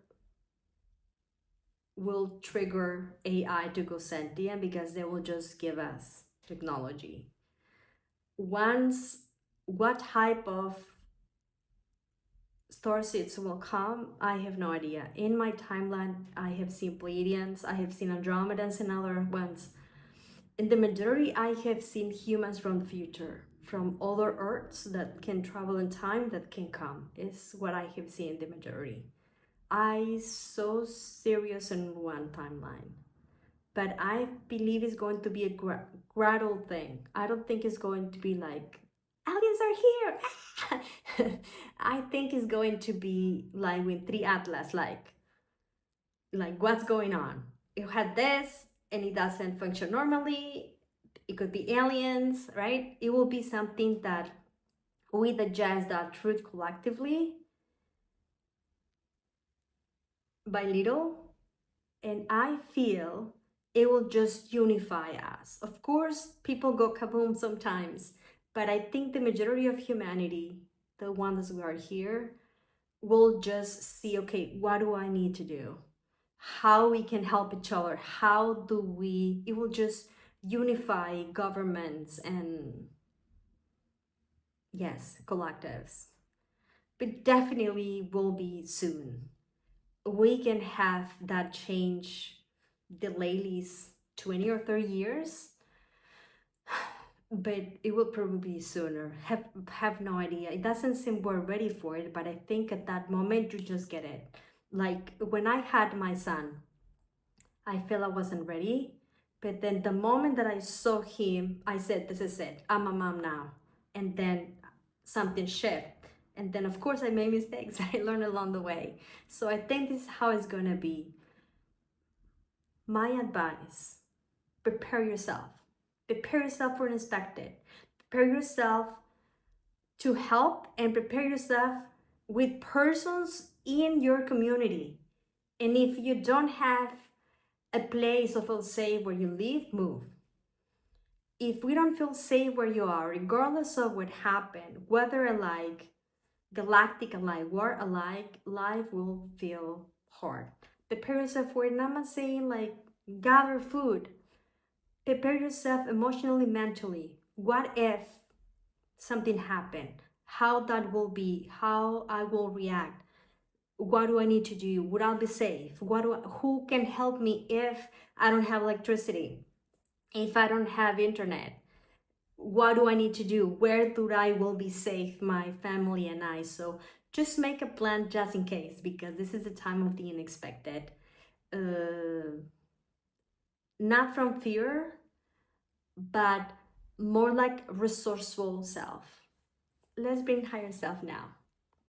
[SPEAKER 1] will trigger AI to go sentient, because they will just give us technology. What type of starseeds will come, I have no idea. In my timeline, I have seen Pleiadians, I have seen Andromedans and other ones. In the majority, I have seen humans from the future, from other Earths that can travel in time, that can come, is what I have seen in the majority. I so serious in one timeline, but I believe it's going to be a gradual thing. I don't think it's going to be like, aliens are here. I think it's going to be like with 3 Atlas, like what's going on? You had this and it doesn't function normally. It could be aliens, right? It will be something that we digest that truth collectively by little, and I feel it will just unify us. Of course, people go kaboom sometimes, but I think the majority of humanity, the ones who are here, will just see, okay, what do I need to do? How we can help each other? How do we, it will just unify governments and, yes, collectives. But definitely will be soon. We can have that change the latest 20 or 30 years, but it will probably be sooner. Have no idea. It doesn't seem we're ready for it, but I think at that moment you just get it. Like when I had my son, I felt I wasn't ready, but then the moment that I saw him, I said, this is it, I'm a mom now. And then something shifted. And then of course I made mistakes, I learned along the way. So I think this is how it's gonna be. My advice, prepare yourself. Prepare yourself for unexpected. Prepare yourself to help, and prepare yourself with persons in your community. And if you don't have a place of safe where you live, move. if we don't feel safe where you are, regardless of what happened, whether alike, galactic alike, war alike, life will feel hard. Prepare yourself for it. And I'm not saying like gather food. Prepare yourself emotionally, mentally. What if something happened? How that will be, how I will react. What do I need to do? Would I be safe? Who can help me if I don't have electricity? If I don't have internet? What do I need to do? Where do I will be safe, my family and I? So just make a plan just in case, because this is the time of the unexpected. Not from fear, but more like resourceful self. Let's bring higher self now.